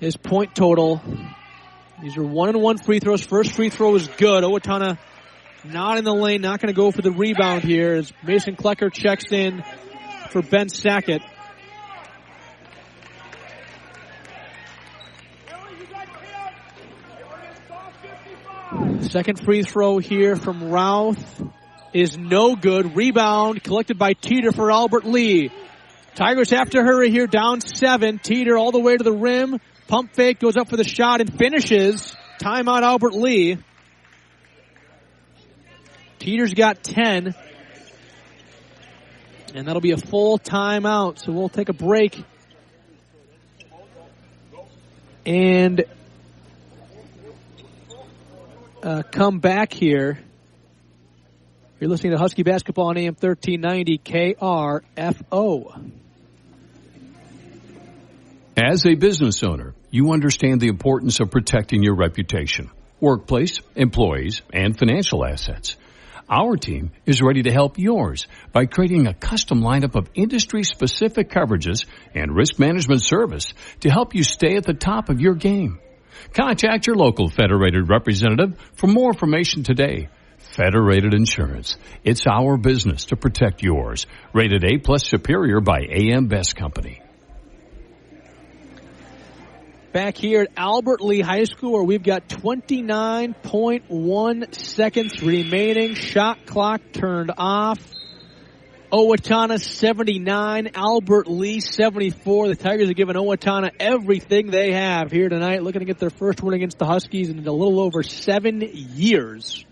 his point total. These are 1-and-1 free throws. First free throw is good. Owatonna not in the lane, not going to go for the rebound here as Mason Klecker checks in for Ben Sackett. Second free throw here from Routh is no good. Rebound collected by Teeter for Albert Lee. Tigers have to hurry here, down 7. Teeter all the way to the rim. Pump fake, goes up for the shot and finishes. Timeout Albert Lee. Teeter's got 10. And that'll be a full timeout. So we'll take a break. And come back here. You're listening to Husky Basketball on AM 1390 KRFO. As a business owner, you understand the importance of protecting your reputation, workplace, employees, and financial assets. Our team is ready to help yours by creating a custom lineup of industry-specific coverages and risk management service to help you stay at the top of your game. Contact your local Federated representative for more information today. Federated Insurance. It's our business to protect yours. Rated A+ Superior by AM Best Company. Back here at Albert Lee High School where we've got 29.1 seconds remaining. Shot clock turned off. Owatonna 79, Albert Lee 74. The Tigers have given Owatonna everything they have here tonight, looking to get their first win against the Huskies in a little over 7 years.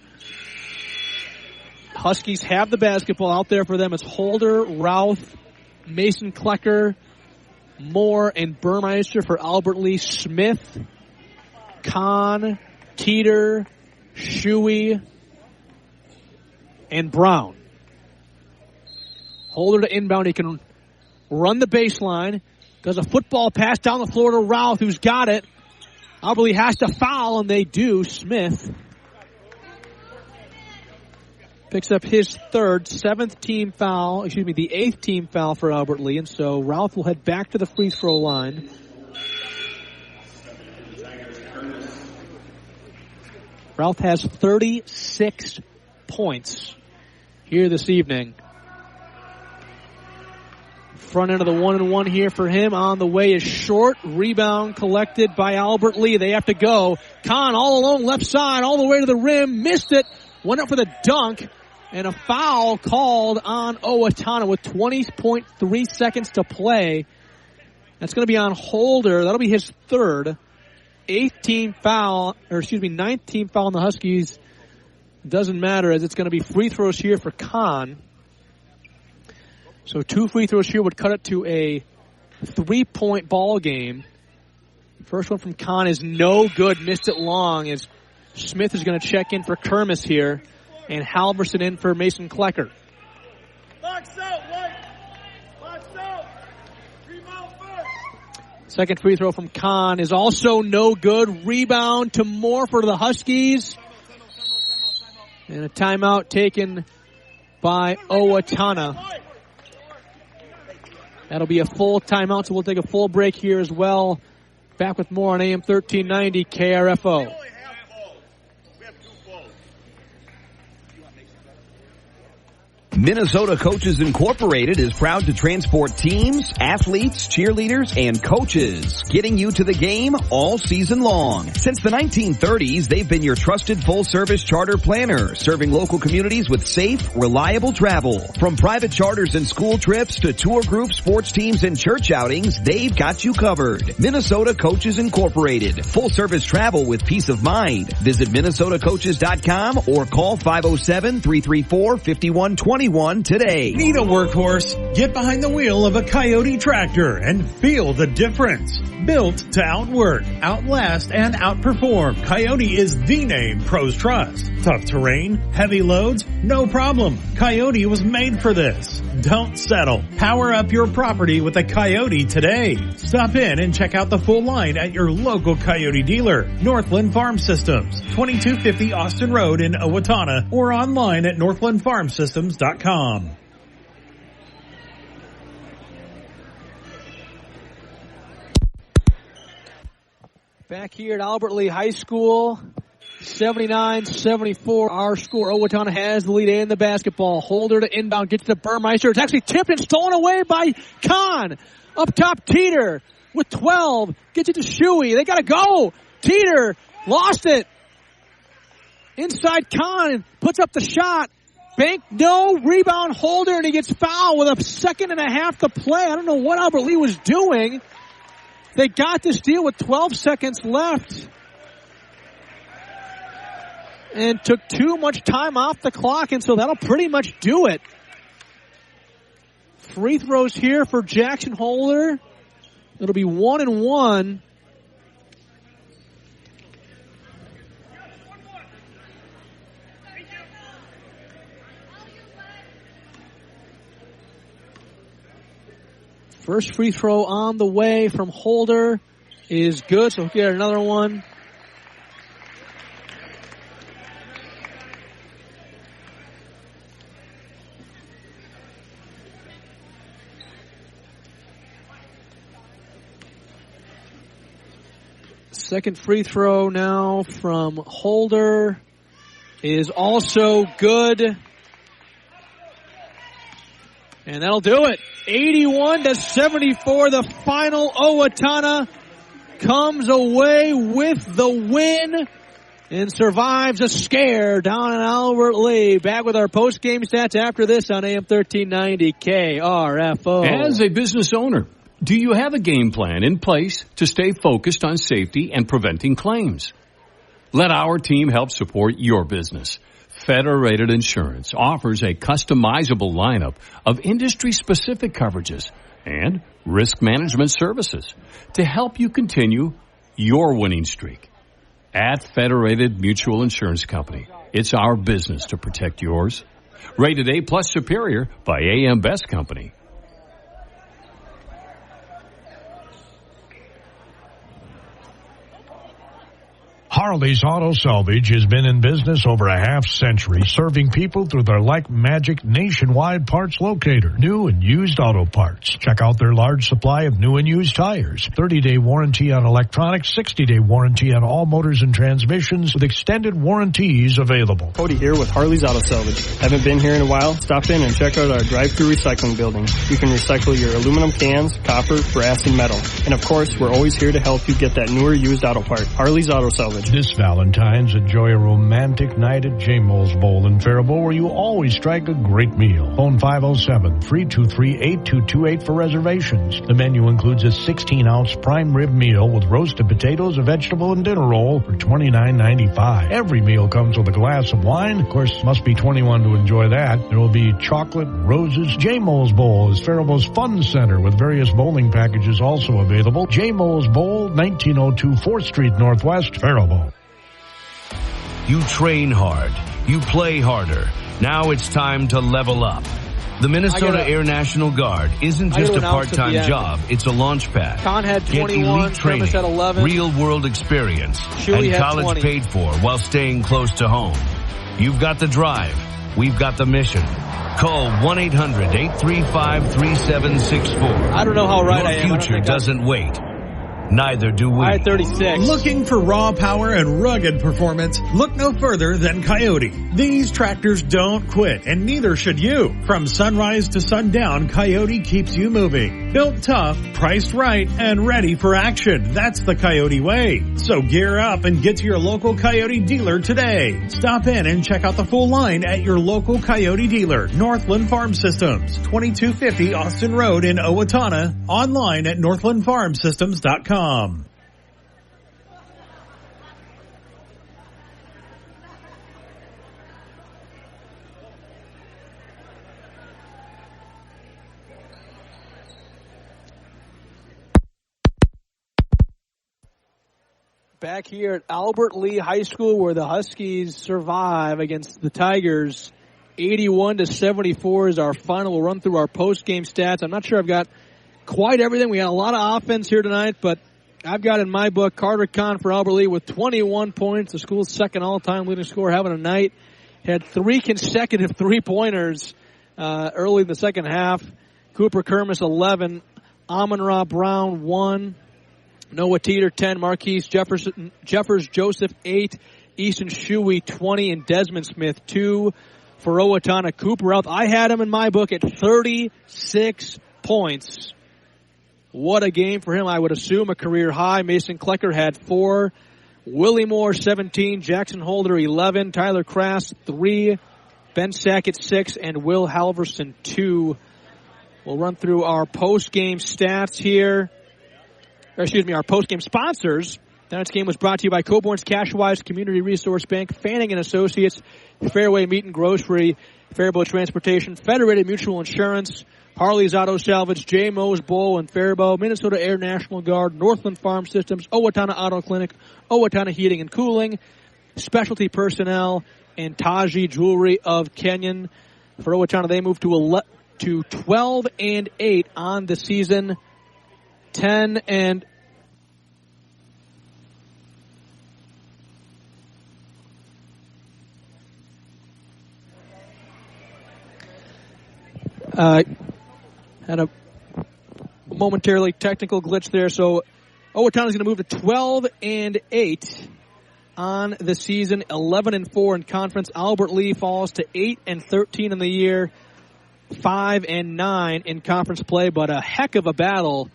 Huskies have the basketball out there for them. It's Holder, Routh, Mason Klecker, Moore, and Burmeister for Albert Lee. Smith, Kahn, Teeter, Shuey, and Brown. Holder to inbound. He can run the baseline. Does a football pass down the floor to Routh, who's got it. Albert Lee has to foul, and they do. Smith picks up his third, the 8th team foul for Albert Lee. And so Routh will head back to the free throw line. Routh has 36 points here this evening. Front end of the 1-and-1 here for him. On the way is short. Rebound collected by Albert Lee. They have to go. Kahn all alone left side all the way to the rim. Missed it. Went up for the dunk. And a foul called on Owatonna with 20.3 seconds to play. That's going to be on Holder. That'll be his third. 9th team foul on the Huskies. Doesn't matter as it's going to be free throws here for Kahn. So 2 free throws here would cut it to a 3-point ball game. First one from Kahn is no good. Missed it long as Smith is going to check in for Kermis here. And Halverson in for Mason Klecker. Second free throw from Kahn is also no good. Rebound to Moore for the Huskies. And a timeout taken by Owatonna. That'll be a full timeout, so we'll take a full break here as well. Back with more on AM 1390 KRFO. Minnesota Coaches Incorporated is proud to transport teams, athletes, cheerleaders, and coaches, getting you to the game all season long. Since the 1930s, they've been your trusted full-service charter planner, serving local communities with safe, reliable travel. From private charters and school trips to tour groups, sports teams, and church outings, they've got you covered. Minnesota Coaches Incorporated. Full-service travel with peace of mind. Visit minnesotacoaches.com or call 507-334-5120 today. Need a workhorse? Get behind the wheel of a Coyote tractor and feel the difference. Built to outwork, outlast, and outperform, Coyote is the name pros trust. Tough terrain, heavy loads, no problem. Coyote was made for this. Don't settle. Power up your property with a Coyote today. Stop in and check out the full line at your local Coyote dealer. Northland Farm Systems, 2250 Austin Road in Owatonna, or online at northlandfarmsystems.com. Back here at Albert Lee High School, 79-74. Our score. Owatonna has the lead in the basketball. Holder to inbound, gets to Burmeister. It's actually tipped and stolen away by Kahn. Up top, Teeter with 12. Gets it to Shuey. They got to go. Teeter lost it. Inside Kahn puts up the shot. Bank, no, rebound, Holder, and he gets fouled with a second and a half to play. I don't know what Albert Lee was doing. They got this deal with 12 seconds left and took too much time off the clock, and so that'll pretty much do it. Free throws here for Jackson Holder. It'll be 1-1. First free throw on the way from Holder is good, so he'll get another one. Second free throw now from Holder is also good. And that'll do it. 81-74, the final. Owatonna comes away with the win and survives a scare down in Albert Lee. Back with our post-game stats after this on AM 1390 KRFO. As a business owner, do you have a game plan in place to stay focused on safety and preventing claims? Let our team help support your business. Federated Insurance offers a customizable lineup of industry-specific coverages and risk management services to help you continue your winning streak. At Federated Mutual Insurance Company, it's our business to protect yours. Rated A+ Superior by AM Best Company. Harley's Auto Salvage has been in business over a half-century, serving people through their Like Magic nationwide parts locator. New and used auto parts. Check out their large supply of new and used tires. 30-day warranty on electronics, 60-day warranty on all motors and transmissions with extended warranties available. Cody here with Harley's Auto Salvage. Haven't been here in a while? Stop in and check out our drive-thru recycling building. You can recycle your aluminum cans, copper, brass, and metal. And of course, we're always here to help you get that newer used auto part. Harley's Auto Salvage. This Valentine's, enjoy a romantic night at J. Moll's Bowl in Faribault, where you always strike a great meal. Phone 507-323-8228 for reservations. The menu includes a 16-ounce prime rib meal with roasted potatoes, a vegetable, and dinner roll for $29.95. Every meal comes with a glass of wine. Of course, must be 21 to enjoy that. There will be chocolate, roses. J. Moll's Bowl is Faribault's fun center with various bowling packages also available. J. Moll's Bowl, 1902 4th Street Northwest, Faribault. You train hard. You play harder. Now it's time to level up. The Minnesota Air National Guard isn't just a part-time job. It's a launch pad. Con had 21, Get elite training, had 11. real-world experience, Shuey and college 20. paid for while staying close to home. You've got the drive. We've got the mission. Call 1-800-835-3764. I don't know how right I am. Your future doesn't wait. Neither do we. I-36. Looking for raw power and rugged performance? Look no further than Coyote. These tractors don't quit, and neither should you. From sunrise to sundown, Coyote keeps you moving. Built tough, priced right, and ready for action. That's the Coyote way. So gear up and get to your local Coyote dealer today. Stop in and check out the full line at your local Coyote dealer, Northland Farm Systems, 2250 Austin Road in Owatonna. Online at northlandfarmsystems.com. Back here at Albert Lee High School, where the Huskies survive against the Tigers, 81-74 is our final. We'll run through our post-game stats. I'm not sure I've got quite everything. We got a lot of offense here tonight, but I've got in my book Carter Kahn for Albert Lee with 21 points, the school's second all-time leading scorer, having a night. Had 3 consecutive three-pointers early in the second half. Cooper Kermis, 11. Amon-Ra Brown, 1. Noah Teeter, 10. Marquise Jeffers Joseph, 8. Easton Shuey, 20. And Desmond Smith, 2. For Owatonna, Cooper Routh, I had him in my book at 36 points. What a game for him. I would assume a career high. Mason Klecker had 4. Willie Moore, 17. Jackson Holder, 11. Tyler Crass, 3. Ben Sackett, 6. And Will Halverson, 2. We'll run through our post-game stats here. Our post-game sponsors. Tonight's game was brought to you by Coburn's Cashwise Community Resource Bank, Fanning & Associates, Fairway Meat and Grocery, Faribault Transportation, Federated Mutual Insurance, Harley's Auto Salvage, J. Mo's Bowl and Faribault, Minnesota Air National Guard, Northland Farm Systems, Owatonna Auto Clinic, Owatonna Heating and Cooling, Specialty Personnel, and Taji Jewelry of Kenyon. For Owatonna, they moved to 12-8 on the season, 10 and had a momentarily technical glitch there. So Owatonna is going to move to 12-8 on the season, 11-4 in conference. Albert Lee falls to 8-13 in the year, 5-9 in conference play. But a heck of a battle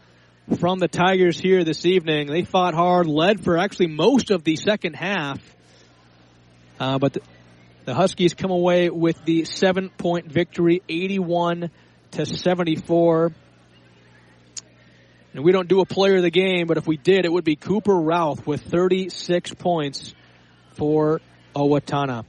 from the Tigers here this evening. They fought hard, led for actually most of the second half. But the Huskies come away with the 7-point victory, 81-74. And we don't do a player of the game, but if we did, it would be Cooper Routh with 36 points for Owatonna.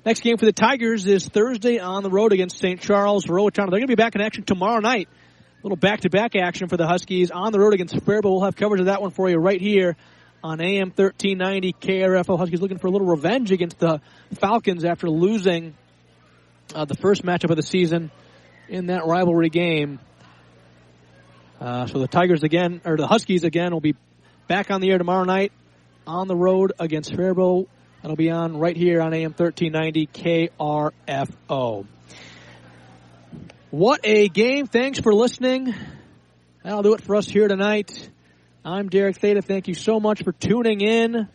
Next game for the Tigers is Thursday on the road against St. Charles. For Owatonna, they're going to be back in action tomorrow night. A little back-to-back action for the Huskies on the road against Faribault. We'll have coverage of that one for you right here on AM 1390 KRFO. Huskies looking for a little revenge against the Falcons after losing the first matchup of the season in that rivalry game. So the Huskies again will be back on the air tomorrow night on the road against Faribault. That'll be on right here on AM 1390 KRFO. What a game. Thanks for listening. That'll do it for us here tonight. I'm Derek Theta. Thank you so much for tuning in.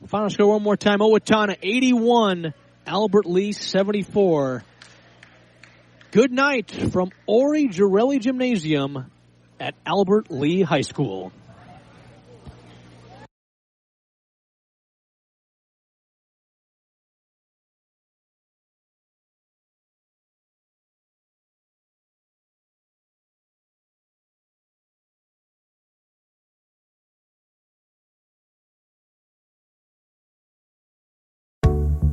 Final score one more time. Owatonna 81, Albert Lee 74. Good night from Ori Girelli Gymnasium at Albert Lee High School.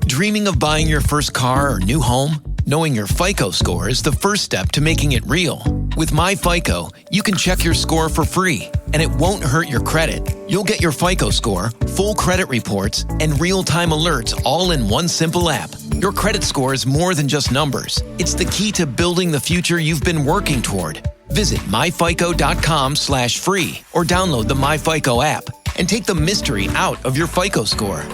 Dreaming of buying your first car or new home? Knowing your FICO score is the first step to making it real. With MyFICO, you can check your score for free, and it won't hurt your credit. You'll get your FICO score, full credit reports, and real-time alerts all in one simple app. Your credit score is more than just numbers. It's the key to building the future you've been working toward. Visit myfico.com/free or download the MyFICO app and take the mystery out of your FICO score.